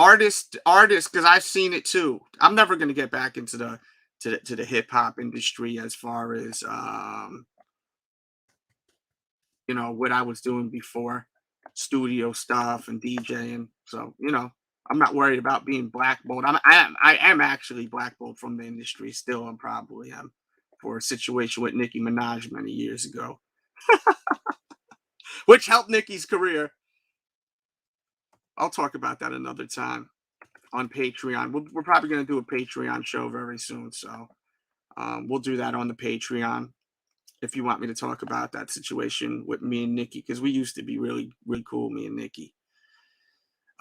artists, because I've seen it too. I'm never going to get back into the hip hop industry as far as you know, what I was doing before, studio stuff and DJing. So, you know, I'm not worried about being blackballed. I am actually blackballed from the industry still. I probably am, for a situation with Nicki Minaj many years ago, which helped Nicki's career. I'll talk about that another time on Patreon. We're probably going to do a Patreon show very soon. So we'll do that on the Patreon if you want me to talk about that situation with me and Nicki, because we used to be really, really cool, me and Nicki.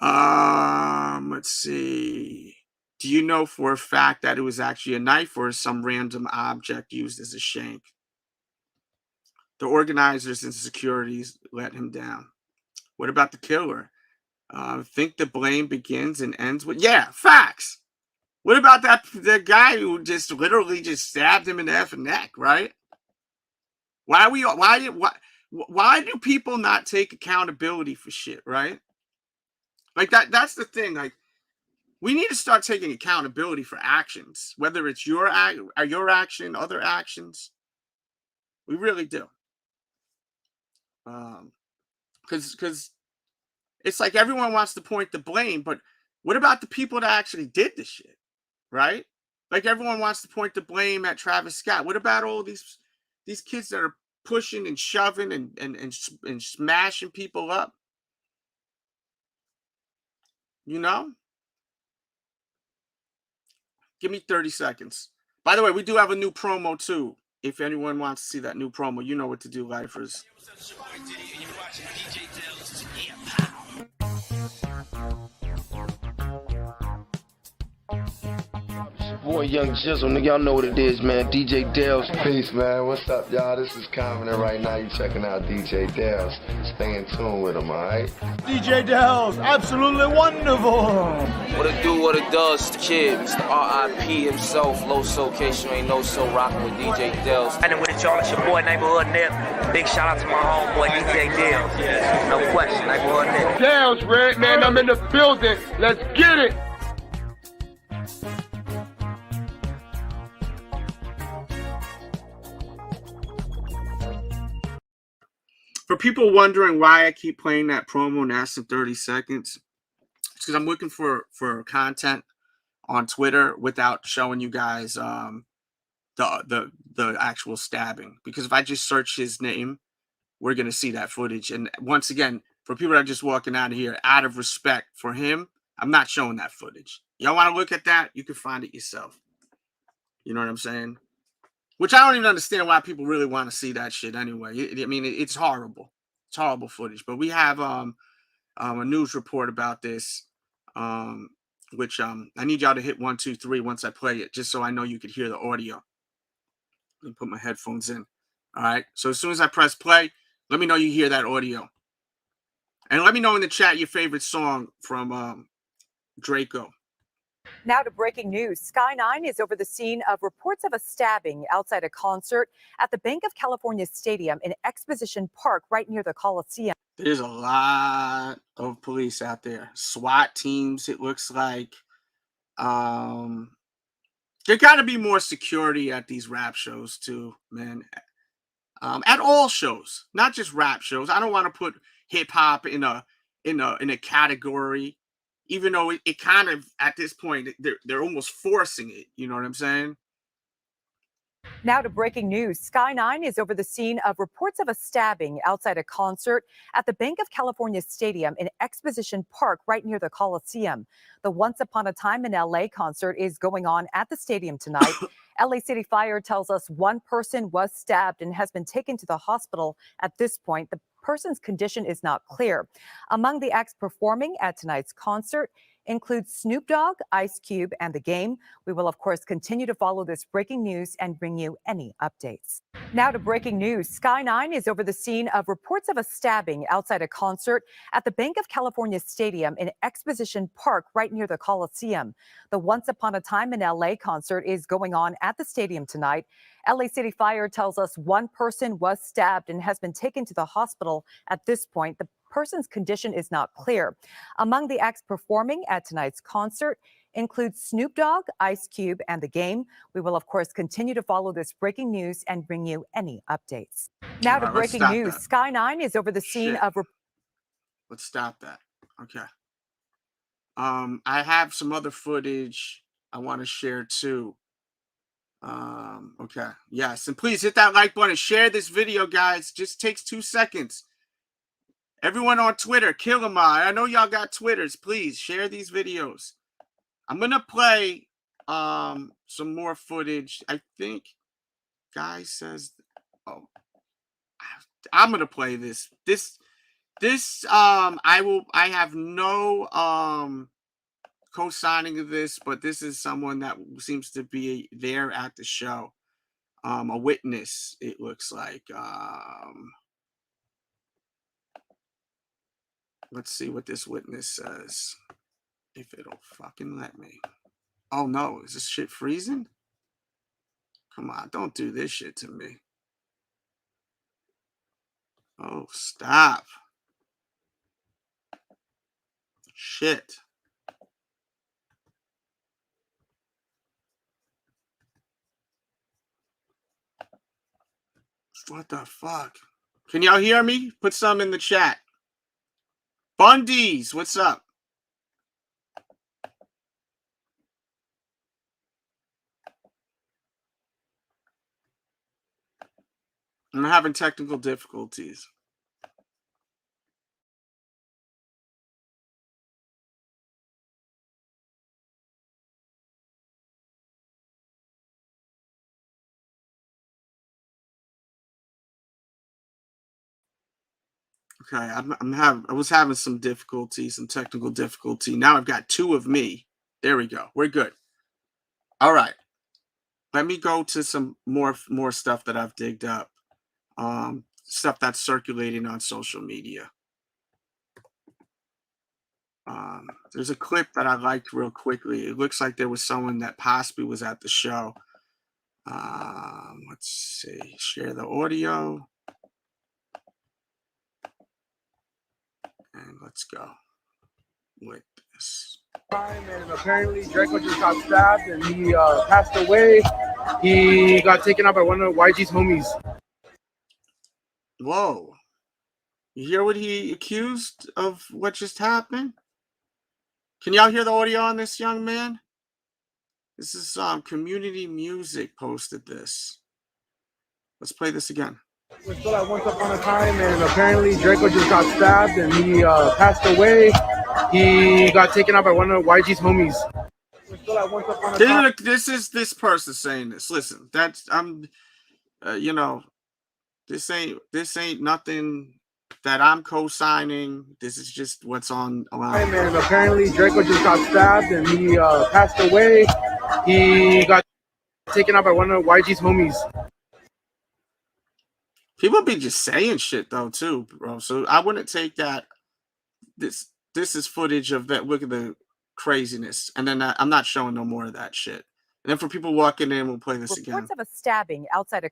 Let's see. Do you know for a fact that it was actually a knife or some random object used as a shank? The organizers and securities let him down. What about the killer? Think the blame begins and ends with, yeah, facts. What about the guy who just literally just stabbed him in the effing neck, right? Why do people not take accountability for shit, right? Like that's the thing. Like, we need to start taking accountability for actions, whether it's your action, other actions. We really do. Because it's like everyone wants to point the blame, but what about the people that actually did the shit, right? Like, everyone wants to point the blame at Travis Scott. What about all these kids that are pushing and shoving and smashing people up? You know? Give me 30 seconds. By the way, we do have a new promo too. If anyone wants to see that new promo, you know what to do, lifers. Boy, Young Jizzle, nigga, y'all know what it is, man. DJ Delz. Peace, man. What's up, y'all? This is Common, and right now you checking out DJ Delz. Stay in tune with him, all right? DJ Delz, absolutely wonderful. What it do, what it does, kid. Mr. R.I.P. himself, low location, ain't no so rocking with DJ Delz. And with it, y'all, it's your boy, Neighborhood Nip. Big shout out to my homeboy, DJ Delz. No question, Neighborhood Nip. Delz, Red, man, I'm in the building. Let's get it. For people wondering why I keep playing that promo and asking 30 seconds, it's because I'm looking for content on Twitter without showing you guys the actual stabbing. Because if I just search his name, we're gonna see that footage. And once again, for people that are just walking out of here, out of respect for him, I'm not showing that footage. Y'all want to look at that? You can find it yourself. You know what I'm saying? Which I don't even understand why people really want to see that shit anyway. I mean, it's horrible. It's horrible footage. But we have a news report about this, which I need y'all to hit 1, 2, 3 once I play it, just so I know you could hear the audio. Let me put my headphones in. All right. So as soon as I press play, let me know you hear that audio. And let me know in the chat your favorite song from Drakeo. Now to breaking news. Sky 9 is over the scene of reports of a stabbing outside a concert at the Bank of California Stadium in Exposition Park, right near the Coliseum. There's a lot of police out there. SWAT teams, it looks like. There got to be more security at these rap shows too, man. At all shows, not just rap shows. I don't want to put hip hop in a category. Even though it kind of, at this point, they're almost forcing it. You know what I'm saying? Now to breaking news. Sky 9 is over the scene of reports of a stabbing outside a concert at the Bank of California Stadium in Exposition Park, right near the Coliseum. The Once Upon a Time in LA concert is going on at the stadium tonight. LA City Fire tells us one person was stabbed and has been taken to the hospital. At this point, the person's condition is not clear. Among the acts performing at tonight's concert includes Snoop Dogg, Ice Cube, and The Game. We will, of course, continue to follow this breaking news and bring you any updates. Now to breaking news. Sky 9 is over the scene of reports of a stabbing outside a concert at the Bank of California Stadium in Exposition Park, right near the Coliseum. The Once Upon a Time in LA concert is going on at the stadium tonight. LA City Fire tells us one person was stabbed and has been taken to the hospital. At this point, the person's condition is not clear. Among the acts performing at tonight's concert includes Snoop Dogg, Ice Cube, and The Game. We will, of course, continue to follow this breaking news and bring you any updates. Now to breaking news. Sky 9 is over the scene of... Let's stop that. Okay. I have some other footage I want to share too. Okay. Yes. And please hit that like button. Share this video, guys. Just takes 2 seconds. Everyone on Twitter, kill them all. I know y'all got Twitters. Please share these videos. I'm going to play some more footage. I think guy says, oh, I'm going to play this. I have no co-signing of this, but this is someone that seems to be there at the show. A witness, it looks like. Let's see what this witness says. If it'll fucking let me. Oh no, is this shit freezing? Come on, don't do this shit to me. Oh, stop. Shit. What the fuck? Can y'all hear me? Put some in the chat. Bundy's, what's up? I'm having technical difficulties. Okay, I was having some difficulty, some technical difficulty. Now I've got 2 of me. There we go. We're good. All right. Let me go to some more stuff that I've digged up. Stuff that's circulating on social media. There's a clip that I liked real quickly. It looks like there was someone that possibly was at the show. Let's see. Share the audio. And let's go with this. And apparently Drakeo just got stabbed and he passed away. He got taken out by one of YG's homies. Whoa. You hear what he accused of what just happened? Can y'all hear the audio on this young man? This is Community Music posted this. Let's play this again. We're still at Once Upon a Time, and apparently Drakeo just got stabbed and he passed away. He got taken out by one of YG's homies. We're still at Once Upon a Time. This is this person saying this. Listen, that's you know, this ain't nothing that I'm co-signing. This is just what's on around. And apparently Drakeo just got stabbed and he passed away. He got taken out by one of YG's homies. People be just saying shit though too, bro. So I wouldn't take that. This is footage of that. Look at the craziness, and then I'm not showing no more of that shit. And then for people walking in, we'll play this again. Reports of a stabbing outside a...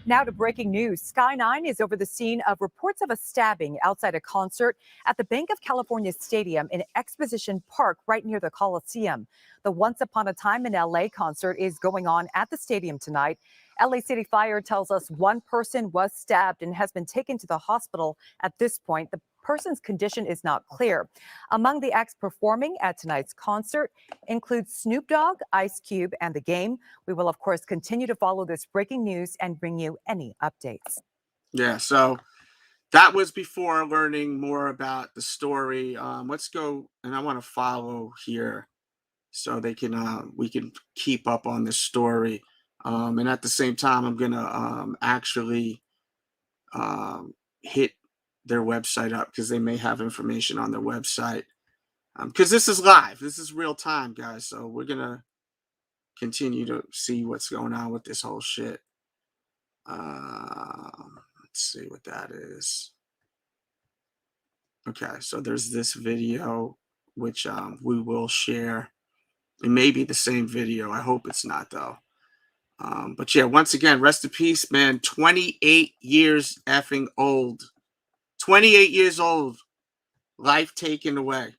Now to breaking news. Sky 9 is over the scene of reports of a stabbing outside a concert at the Bank of California Stadium in Exposition Park, right near the Coliseum. The Once Upon a Time in LA concert is going on at the stadium tonight. LA City Fire tells us one person was stabbed and has been taken to the hospital at this point. The person's condition is not clear. Among the acts performing at tonight's concert includes Snoop Dogg, Ice Cube, and The Game. We will, of course, continue to follow this breaking news and bring you any updates. Yeah, so that was before learning more about the story. Let's go, and I want to follow here so they can we can keep up on this story. And at the same time, I'm gonna actually hit their website up because they may have information on their website. Because this is live, this is real time, guys. So we're gonna continue to see what's going on with this whole shit. Let's see what that is. Okay, so there's this video which we will share. It may be the same video. I hope it's not though. But yeah, once again, rest in peace, man. 28 years effing old. 28 years old. Life taken away.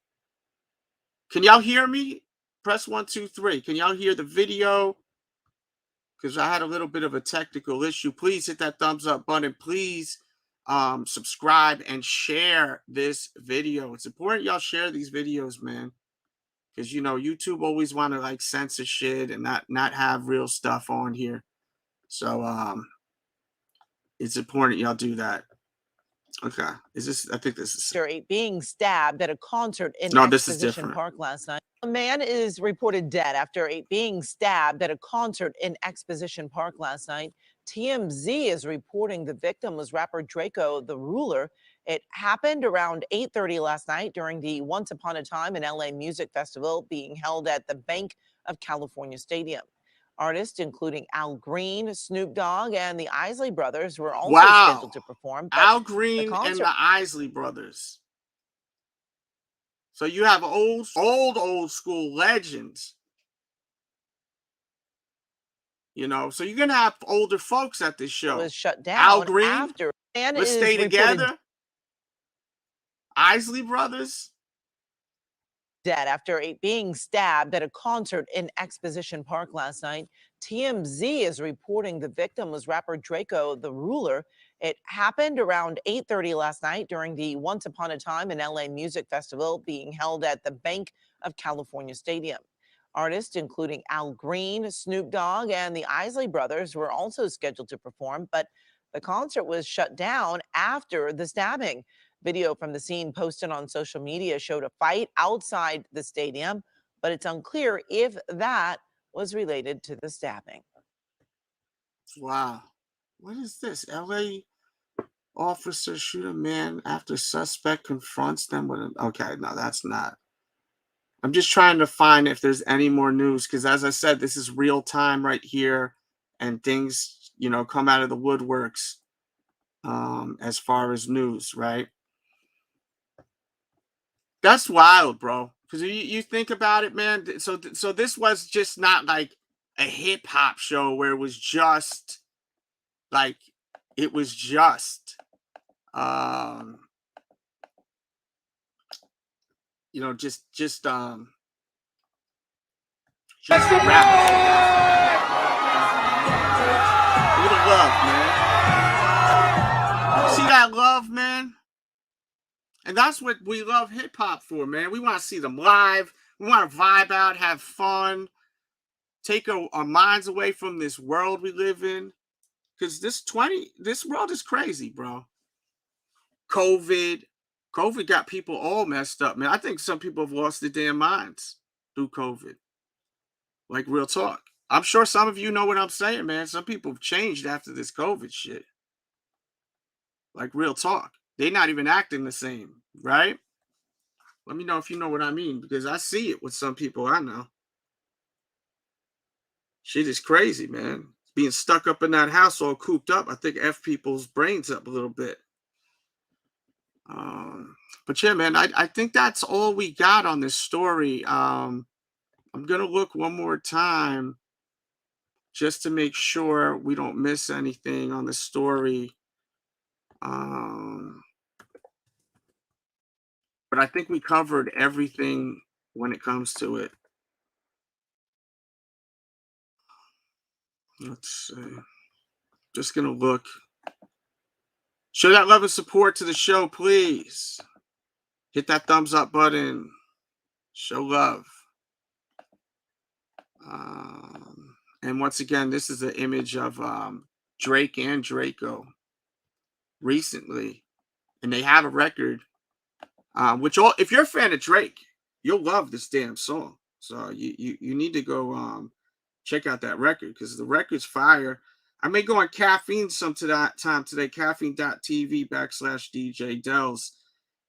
Can y'all hear me? Press 1, 2, 3. Can y'all hear the video? Because I had a little bit of a technical issue. Please hit that thumbs up button. Please subscribe and share this video. It's important y'all share these videos, man. Because, you know, YouTube always want to, like, censor shit and not have real stuff on here. So, it's important y'all do that. Okay. Is this, I think this is... being stabbed at a concert in No, this is Exposition different. Park last night. A man is reported dead after being stabbed at a concert in Exposition Park last night. TMZ is reporting the victim was rapper Drakeo, the Ruler. It happened around 8:30 last night during the Once Upon a Time in LA music festival being held at the Bank of California Stadium. Artists including Al Green, Snoop Dogg, and the Isley Brothers were also scheduled to perform. Al Green and the Isley Brothers. So you have old school legends. You know, so you're gonna have older folks at this show. It was shut down Al Green, after Let's Stay Together. Isley Brothers. Dead after being stabbed at a concert in Exposition Park last night. TMZ is reporting the victim was rapper Drakeo, the Ruler. It happened around 8:30 last night during the Once Upon a Time in LA music festival being held at the Bank of California Stadium. Artists including Al Green, Snoop Dogg, and the Isley Brothers were also scheduled to perform, but the concert was shut down after the stabbing. Video from the scene posted on social media showed a fight outside the stadium, but it's unclear if that was related to the stabbing. Wow. What is this? LA officer shoot a man after suspect confronts them with an... Okay, no, that's not. I'm just trying to find if there's any more news, because as I said, this is real time right here, and things, you know, come out of the woodworks as far as news, right? That's wild, bro. Because you think about it, man. So this was just not like a hip hop show where it was just like, it was just you know, just rap. Look at the love, man. See that love, man? And that's what we love hip-hop for, man. We want to see them live. We want to vibe out, have fun, take our minds away from this world we live in. Because this world is crazy, bro. COVID got people all messed up, man. I think some people have lost their damn minds through COVID. Like, real talk. I'm sure some of you know what I'm saying, man. Some people have changed after this COVID shit. Like, real talk. They're not even acting the same, right? Let me know if you know what I mean, because I see it with some people I know. Shit is crazy, man. Being stuck up in that house all cooped up, I think F people's brains up a little bit. But yeah, man, I think that's all we got on this story. I'm going to look one more time just to make sure we don't miss anything on the story. But I think we covered everything when it comes to it. Let's see. Just going to look. Show that love and support to the show, please. Hit that thumbs up button. Show love. And once again, this is an image of Drake and Drakeo recently. And they have a record. If you're a fan of Drake, you'll love this damn song. So you need to go check out that record, because the record's fire. I may go on Caffeine time today, caffeine.tv/DJ Delz.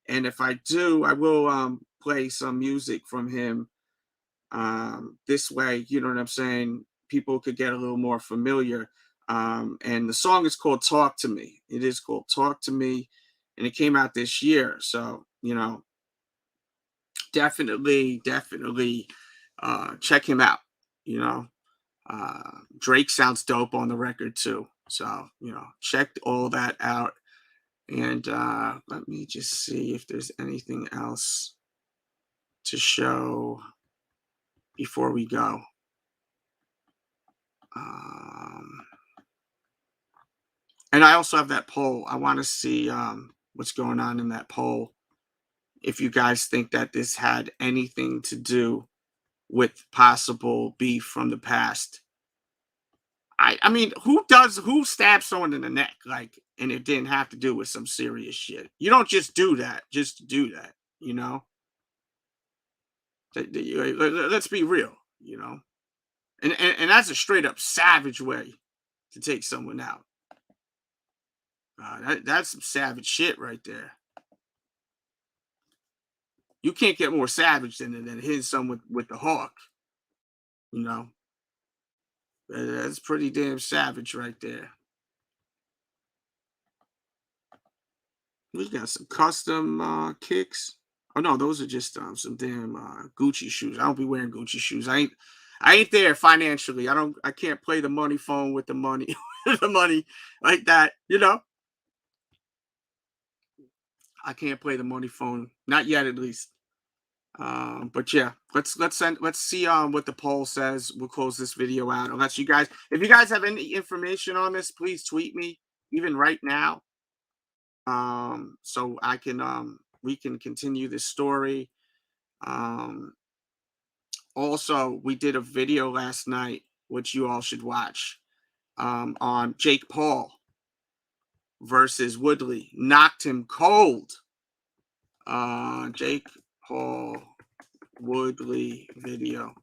And if I do, I will play some music from him. This way, you know what I'm saying? People could get a little more familiar. And the song is called Talk to Me. It is called Talk to Me. And it came out this year. So, you know, definitely check him out. You know, Drake sounds dope on the record too. So, you know, check all that out. And let me just see if there's anything else to show before we go. And I also have that poll. I want to see what's going on in that poll. If you guys think that this had anything to do with possible beef from the past. I mean, who stabs someone in the neck, like, and it didn't have to do with some serious shit? You don't just do that just to do that, you know? Let's be real, you know? And that's a straight up savage way to take someone out. That's some savage shit right there. You can't get more savage than hitting someone with the hawk, you know? That's pretty damn savage right there. We got some custom kicks. Oh no, those are just some damn Gucci shoes. I don't be wearing Gucci shoes. I ain't there financially. I can't play the money phone with the money the money like that, you know. I can't play the money phone. Not yet, at least. But yeah, let's see what the poll says. We'll close this video out. Unless if you guys have any information on this, please tweet me, even right now. So I can we can continue this story. Also, we did a video last night, which you all should watch, on Jake Paul versus Woodley. Knocked him cold. Jake Paul Woodley video.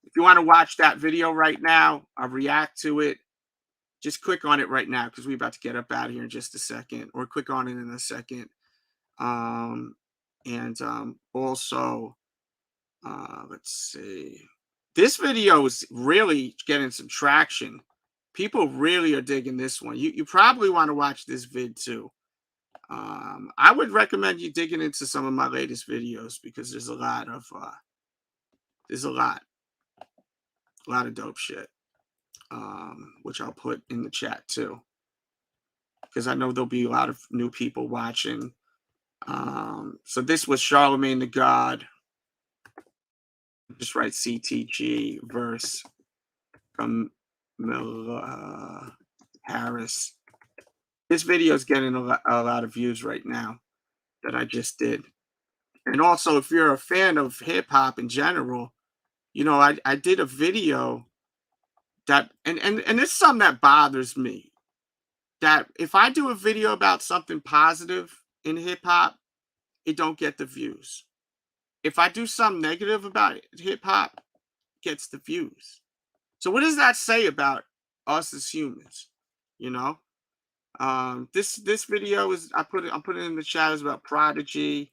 If you want to watch that video right now, I'll react to it. Just click on it right now because we're about to get up out of here in just a second, or click on it in a second. Also, let's see. This video is really getting some traction. People really are digging this one. You probably want to watch this vid too. I would recommend you digging into some of my latest videos because there's a lot of dope shit. Which I'll put in the chat too, because I know there'll be a lot of new people watching. So this was Charlemagne the God. Just write CTG versus Camilla Harris. This video is getting a lot of views right now that I just did. And also, if you're a fan of hip hop in general, you know, I did a video that, and this is something that bothers me, that if I do a video about something positive in hip hop, it don't get the views. If I do something negative about hip hop, it gets the views. So what does that say about us as humans? You know, this video is, I'm putting it in the chat, is about Prodigy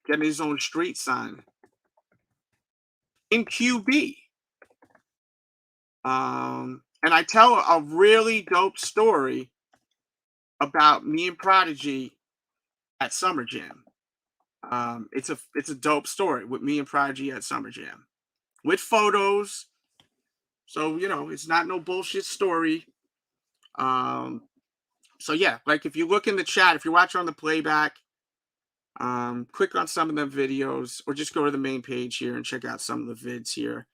getting his own street sign in QB. And I tell a really dope story about me and Prodigy at Summer Jam. It's a dope story with me and Prodigy at Summer Jam with photos. So, you know, it's not no bullshit story. So yeah, like if you look in the chat, if you're watching on the playback, click on some of the videos or just go to the main page here and check out some of the vids here.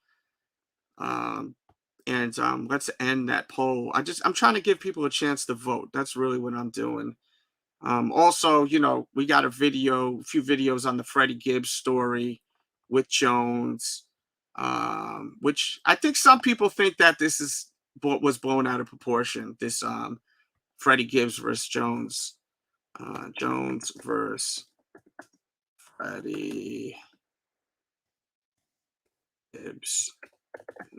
Let's end that poll. I'm trying to give people a chance to vote. That's really what I'm doing. Also, you know, we got a few videos on the Freddie Gibbs story with Jones, which I think some people think that this was blown out of proportion. This Freddie Gibbs versus Jones, Jones versus Freddie Gibbs.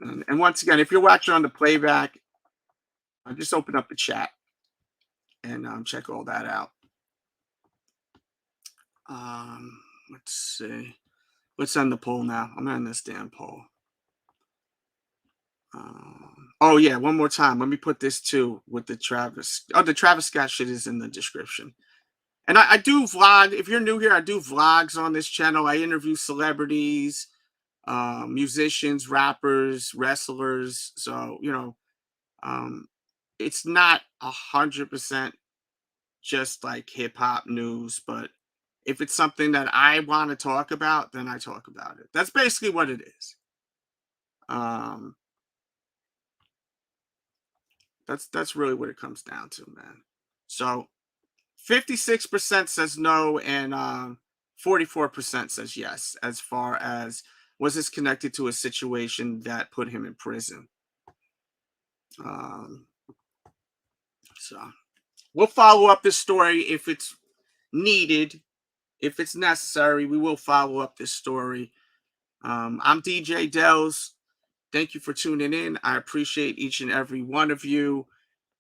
And once again, if you're watching on the playback, just open up the chat and check all that out. Let's see. Let's end the poll now. I'm ending this damn poll. Oh yeah, one more time. Let me put this too with the Travis. Oh, the Travis Scott shit is in the description. And I do vlog. If you're new here, I do vlogs on this channel. I interview celebrities, musicians, rappers, wrestlers. So, you know, it's not 100% just like hip hop news, but if it's something that I want to talk about, then I talk about it. That's basically what it is. That's really what it comes down to, man. So 56% says no, and 44% says yes, as far as was this connected to a situation that put him in prison. So we'll follow up this story if it's needed, if it's necessary. We will follow up this story. I'm DJ Delz. Thank you for tuning in. I appreciate each and every one of you.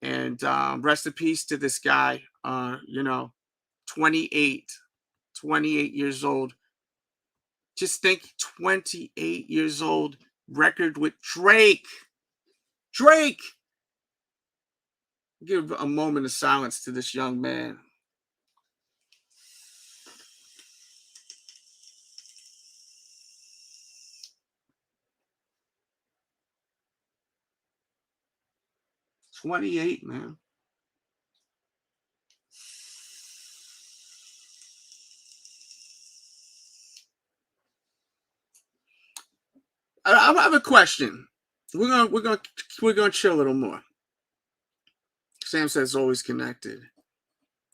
And rest in peace to this guy. 28 years old. Just think, 28 years old, record with Drake. Give a moment of silence to this young man. "28, man. I have a question. We're gonna chill a little more. Sam says always connected.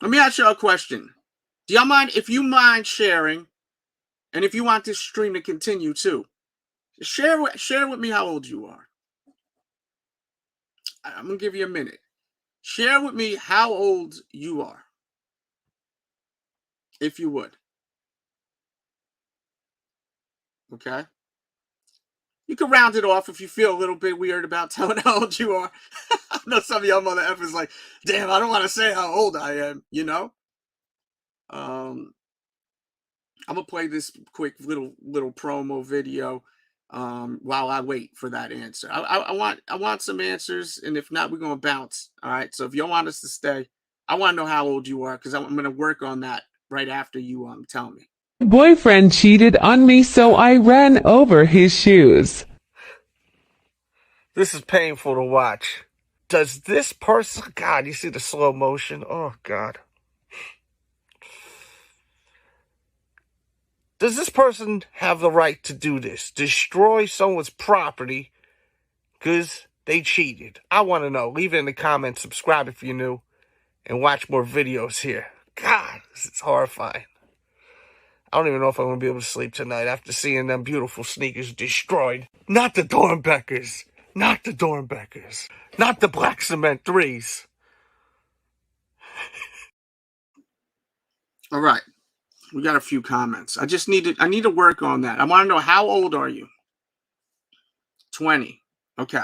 Let me ask you a question. Do y'all mind, if you mind sharing, and if you want this stream to continue too, share with me how old you are. I'm gonna give you a minute. Share with me how old you are, if you would. Okay? You can round it off if you feel a little bit weird about telling how old you are. I know some of y'all mother effers like, damn, I don't want to say how old I am, you know? I'm gonna play this quick little promo video while I wait for that answer. I want some answers, and if not, we're gonna bounce. All right. So if you want us to stay, I want to know how old you are, because I'm gonna work on that right after you tell me. Boyfriend cheated on me, so I ran over his shoes. This is painful to watch. Does this person, God, you see the slow motion? Oh, God. Does this person have the right to do this? Destroy someone's property because they cheated? I want to know. Leave it in the comments. Subscribe if you're new. And watch more videos here. God, this is horrifying. I don't even know if I'm going to be able to sleep tonight after seeing them beautiful sneakers destroyed. Not the Dornbeckers. Not the Dornbeckers. Not the black cement 3s. All right. We got a few comments. I need to work on that. I want to know, how old are you? 20. Okay.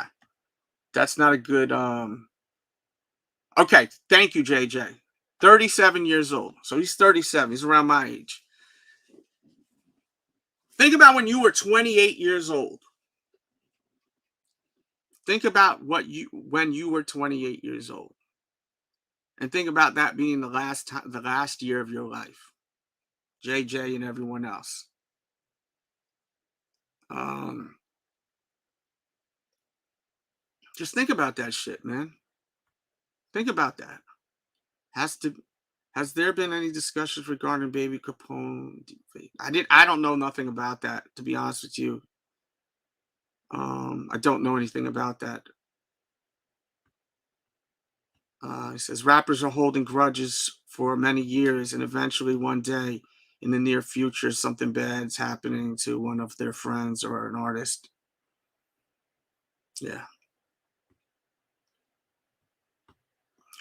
That's not a good Okay, thank you, JJ. 37 years old. So he's 37. He's around my age. Think about when you were 28 years old. Think about when you were 28 years old. And think about that being the last year of your life. JJ and everyone else. Just think about that shit, man. Think about that. Has there been any discussions regarding Baby Capone? I don't know nothing about that, to be honest with you. I don't know anything about that. He says rappers are holding grudges for many years, and eventually one day in the near future, something bad's happening to one of their friends or an artist. Yeah.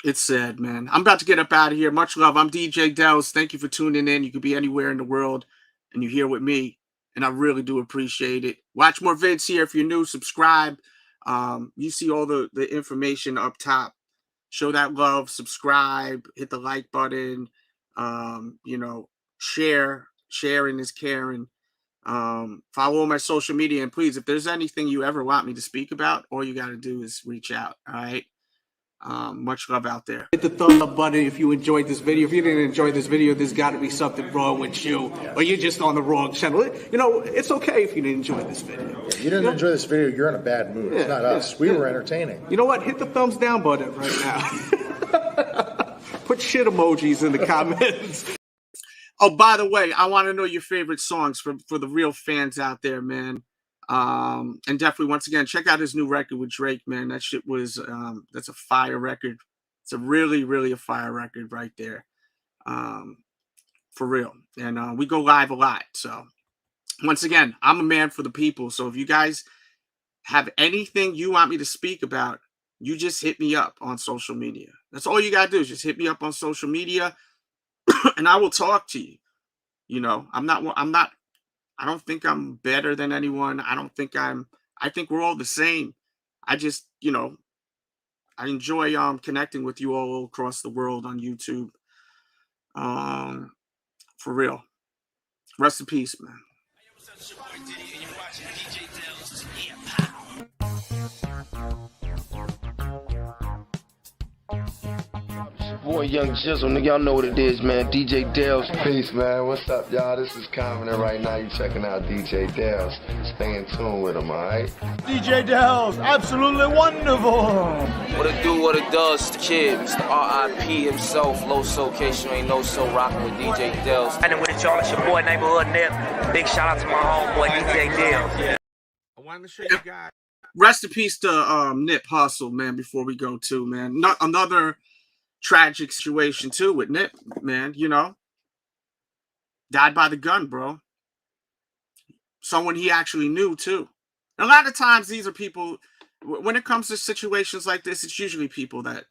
It's sad, man. I'm about to get up out of here. Much love. I'm DJ Delz. Thank you for tuning in. You could be anywhere in the world, and you're here with me, and I really do appreciate it. Watch more vids here. If you're new, subscribe. You see all the information up top. Show that love. Subscribe. Hit the like button. Share. Sharing is caring. Follow my social media, and please, if there's anything you ever want me to speak about, all you got to do is reach out. All right. Much love out there. Hit the thumbs up button if you enjoyed this video. If you didn't enjoy this video, there's got to be something wrong with you, or you're just on the wrong channel. It's okay if you didn't enjoy this video. If you didn't enjoy this video, you're in a bad mood. It's not us. We were entertaining. You know what? Hit the thumbs down button right now. Put shit emojis in the comments. Oh, by the way, I want to know your favorite songs for the real fans out there, man. And definitely, once again, check out his new record with Drake, man. That shit was, that's a fire record. It's a really, really a fire record right there. For real. And we go live a lot. So once again, I'm a man for the people. So if you guys have anything you want me to speak about, you just hit me up on social media. That's all you got to do is just hit me up on social media and I will talk to you. You know, I don't think I'm better than anyone. I think we're all the same. I just, you know, I enjoy connecting with you all across the world on YouTube. For real. Rest in peace, man. Boy, Young Jizzle, nigga, y'all know what it is, man. DJ Delz. Peace, man. What's up, y'all? This is Common, and right now you checking out DJ Delz. Stay in tune with him, all right? DJ Delz, absolutely wonderful. What it do, what it does, kid. Mr. R.I.P. himself, low location, ain't no so rocking with DJ Delz. And with y'all, it's your boy, Neighborhood Nip. Big shout out to my homeboy, DJ Delz. I wanted to show you guys. Rest in peace to Nip Hustle, man, before we go too, man. Not another tragic situation too with Nip, man, you know. Died by the gun, bro. Someone he actually knew too. And a lot of times these are people, when it comes to situations like this, it's usually people that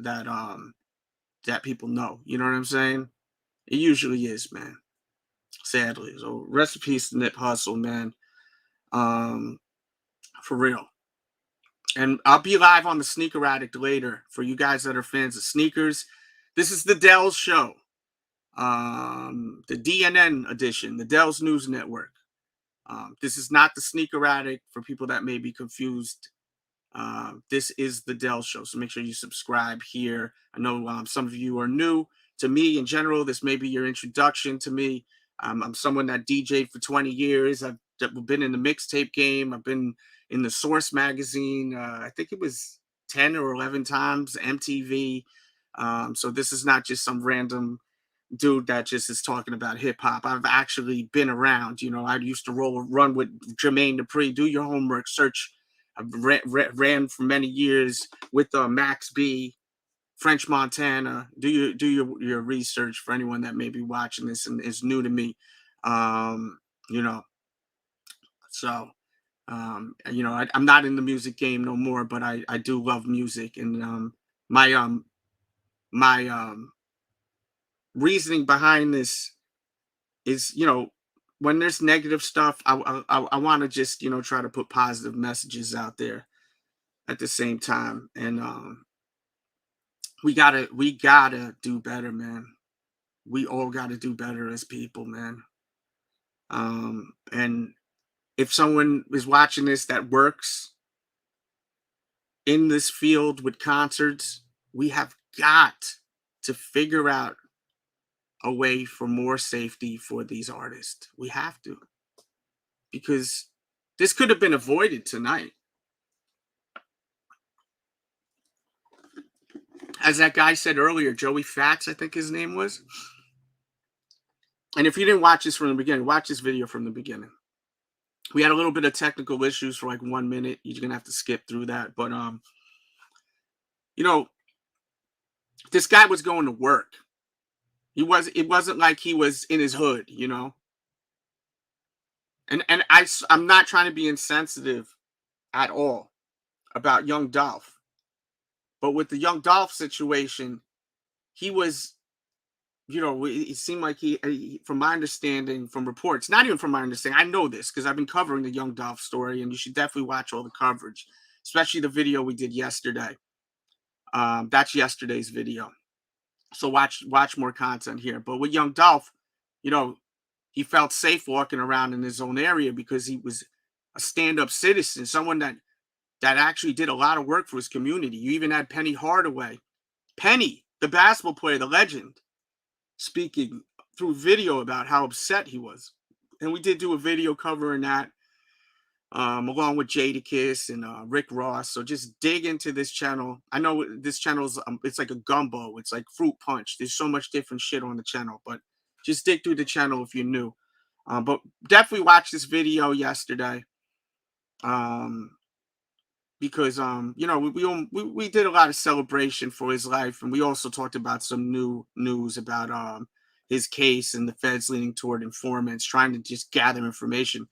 people know. You know what I'm saying? It usually is, man. Sadly. So rest in peace to Nip Hustle, man. For real. And I'll be live on the Sneaker Addict later for you guys that are fans of sneakers. This is the Delz show. The DNN edition, the Delz News Network. This is not the Sneaker Addict for people that may be confused. This is the Delz show. So make sure you subscribe here. I know some of you are new to me in general. This may be your introduction to me. I'm someone that DJ'd for 20 years. I've been in the mixtape game. I've been in the Source magazine. I think it was 10 or 11 times, MTV. So this is not just some random dude that just is talking about hip hop. I've actually been around. You know, I used to run with Jermaine Dupri. Do your homework, search. I ran for many years with Max B, French Montana. Do your research for anyone that may be watching this and is new to me. You know, so you know, I'm not in the music game no more, but I do love music, and my reasoning behind this is, you know, when there's negative stuff, I want to just, you know, try to put positive messages out there at the same time, and we gotta do better, man. We all gotta do better as people, man. And if someone is watching this that works in this field with concerts, we have got to figure out a way for more safety for these artists. We have to. Because this could have been avoided tonight. As that guy said earlier, Joey Fats, I think his name was. And if you didn't watch this from the beginning, watch this video from the beginning. We had a little bit of technical issues for like 1 minute. You're going to have to skip through that. But, you know, this guy was going to work. It wasn't like he was in his hood, you know. And I'm not trying to be insensitive at all about Young Dolph. But with the Young Dolph situation, he was, you know, it seemed like he, from my understanding, from reports, not even from my understanding, I know this because I've been covering the Young Dolph story, and you should definitely watch all the coverage, especially the video we did yesterday. That's yesterday's video. So watch more content here. But with Young Dolph, you know, he felt safe walking around in his own area because he was a stand-up citizen, someone that actually did a lot of work for his community. You even had Penny Hardaway. Penny, the basketball player, the legend, speaking through video about how upset he was. And we did do a video covering that. along with Jadakiss and Rick Ross. So just dig into this channel. I know this channel's it's like a gumbo. It's like fruit punch. There's so much different shit on the channel, but just dig through the channel if you're new. But definitely watch this video yesterday. Because you know, we did a lot of celebration for his life, and we also talked about some new news about his case and the feds leaning toward informants, trying to just gather information.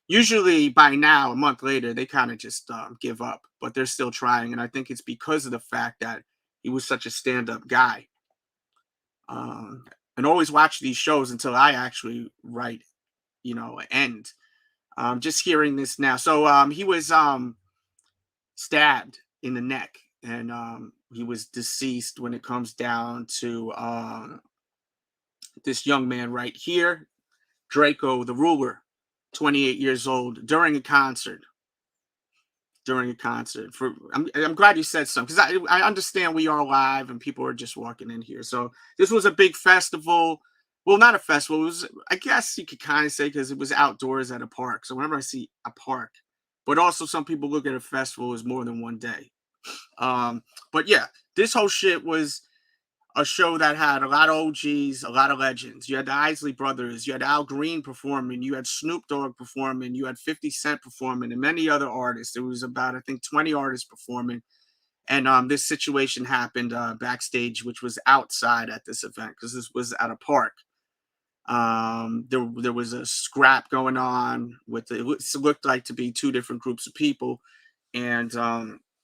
Usually by now, a month later, they kind of just give up, but they're still trying. And I think it's because of the fact that he was such a stand-up guy. And always watch these shows until I actually write, you know, end. Just hearing this now. So he was stabbed in the neck, and he was deceased when it comes down to this young man right here, Drakeo, the ruler. 28 years old, during a concert. I'm glad you said something, because I understand we are live and people are just walking in here. So this was a big festival. Well, not a festival. It was, I guess you could kind of say, because it was outdoors at a park. So whenever I see a park, but also some people look at a festival as more than one day. But yeah, this whole shit was a show that had a lot of OGs, a lot of legends. You had the Isley Brothers, you had Al Green performing, you had Snoop Dogg performing, you had 50 Cent performing, and many other artists. There was about, I think, 20 artists performing. And this situation happened backstage, which was outside at this event, because this was at a park. There was a scrap going on with it looked like to be two different groups of people. And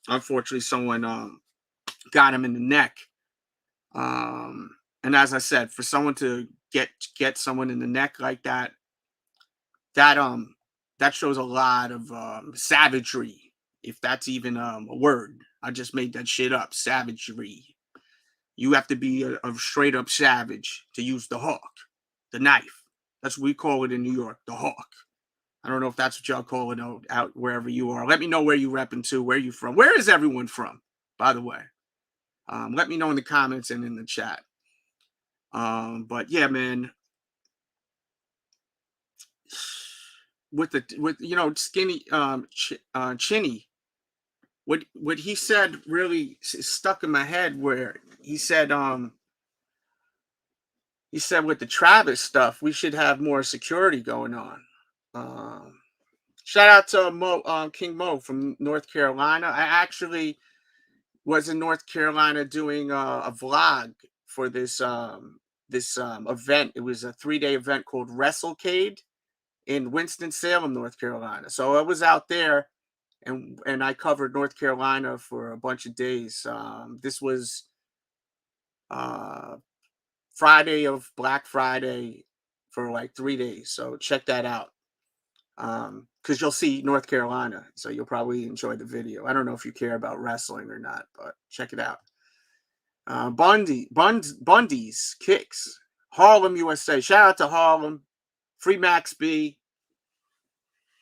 unfortunately, someone got him in the neck. And as I said, for someone to get someone in the neck like that, that shows a lot of savagery, if that's even a word. I just made that shit up. Savagery. You have to be a straight up savage to use the hawk, the knife. That's what we call it in New York, the hawk. I don't know if that's what y'all call it out wherever you are. Let me know where you repping to, where you from. Where is everyone from, by the way? Let me know in the comments and in the chat. But yeah, man, with you know, skinny Chinny, what he said really stuck in my head, where he said with the Travis stuff, we should have more security going on. Shout out to King Mo from North Carolina. I actually was in North Carolina doing a vlog for this event. It was a 3-day event called WrestleCade in Winston-Salem, North Carolina. So I was out there, and I covered North Carolina for a bunch of days. This was Friday of Black Friday for like 3 days. So check that out. Because you'll see North Carolina, so you'll probably enjoy the video. I don't know if you care about wrestling or not, but check it out. Bundy's Kicks, Harlem, USA. Shout out to Harlem. Free Max B.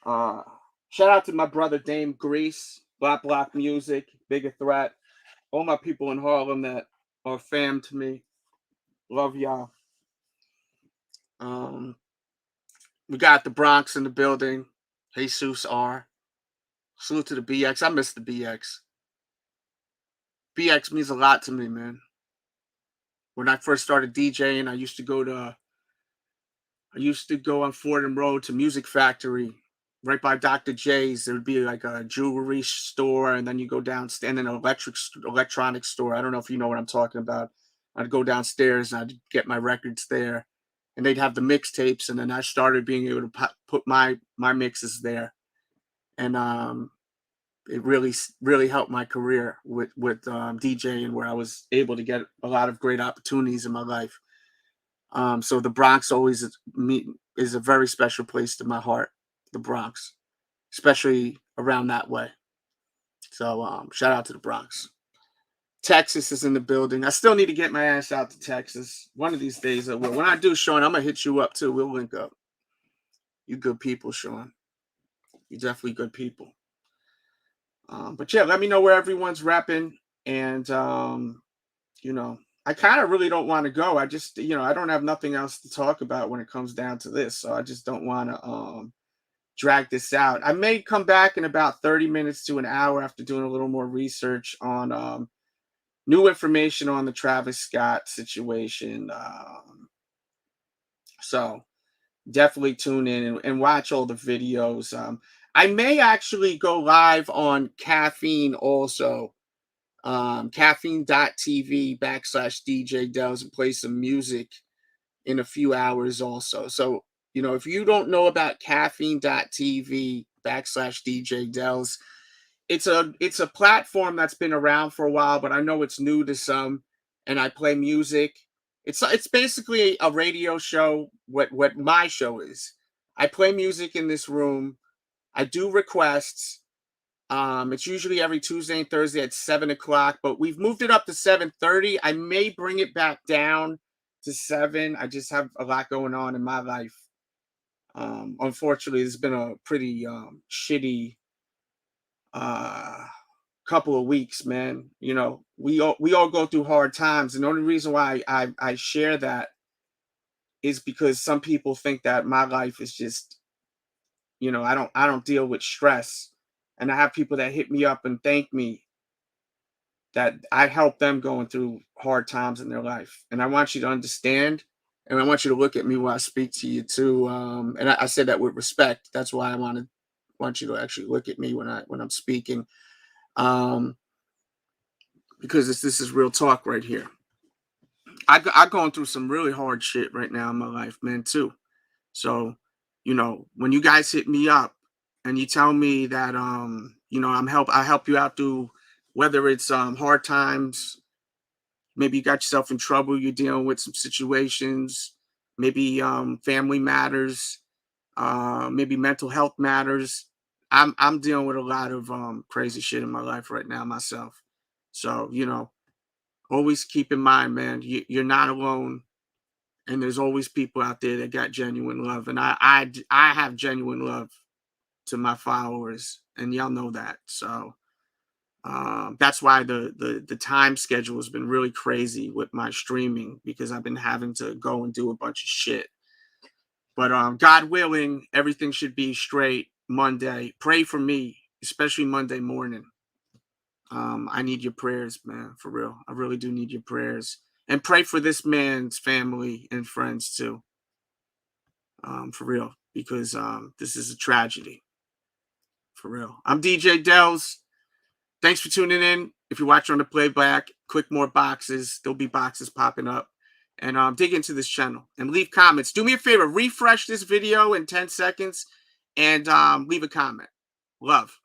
Shout out to my brother Dame Grease, Block Music, Bigger Threat. All my people in Harlem that are fam to me. Love y'all. We got the Bronx in the building. Jesus R. Salute to the BX. I miss the BX. BX means a lot to me, man. When I first started DJing, I used to go on Fordham Road to Music Factory, right by Dr. J's. There would be like a jewelry store, and then you go downstairs, and then an electronics store. I don't know if you know what I'm talking about. I'd go downstairs and I'd get my records there, and they'd have the mixtapes, and then I started being able to put my mixes there, and it really helped my career with DJing, where I was able to get a lot of great opportunities in my life. So the Bronx always is a very special place to my heart, the Bronx, especially around that way. So shout out to the Bronx. Texas is in the building. I still need to get my ass out to Texas. One of these days I will. When I do, Sean, I'm going to hit you up too. We'll link up. You good people, Sean. You definitely good people. But yeah, let me know where everyone's repping. And, you know, I kind of really don't want to go. I just, you know, I don't have nothing else to talk about when it comes down to this. So I just don't want to drag this out. I may come back in about 30 minutes to an hour after doing a little more research on new information on the Travis Scott situation. So definitely tune in and watch all the videos. I may actually go live on Caffeine also. Caffeine.tv/DJ Delz and play some music in a few hours also. So, you know, if you don't know about caffeine.tv/DJ Delz, it's a platform that's been around for a while, but I know it's new to some, and I play music. It's basically a radio show, what my show is. I play music in this room. I do requests. It's usually every Tuesday and Thursday at 7 o'clock, but we've moved it up to 7:30. I may bring it back down to 7. I just have a lot going on in my life. Unfortunately, it's been a pretty shitty couple of weeks, man. You know, we all go through hard times, and the only reason why I share that is because some people think that my life is just, you know, I don't deal with stress. And I have people that hit me up and thank me that I help them going through hard times in their life. And I want you to understand, and I want you to look at me while I speak to you too. And I said that with respect. That's why I want you to actually look at me when I'm speaking, because this is real talk right here. I'm going through some really hard shit right now in my life, man, too. So, you know, when you guys hit me up and you tell me that you know, I help you out through whether it's hard times, maybe you got yourself in trouble, you're dealing with some situations, maybe family matters, maybe mental health matters. I'm dealing with a lot of crazy shit in my life right now myself. So, you know, always keep in mind, man, you're not alone. And there's always people out there that got genuine love. And I have genuine love to my followers, and y'all know that. So that's why the time schedule has been really crazy with my streaming, because I've been having to go and do a bunch of shit. But God willing, everything should be straight Monday. Pray for me, especially Monday morning. I need your prayers, man, for real. I really do need your prayers. And pray for this man's family and friends too. For real, because this is a tragedy. For real. I'm DJ Delz. Thanks for tuning in. If you're watching on the playback, click more boxes. There'll be boxes popping up. And dig into this channel and leave comments. Do me a favor, refresh this video in 10 seconds and leave a comment. Love.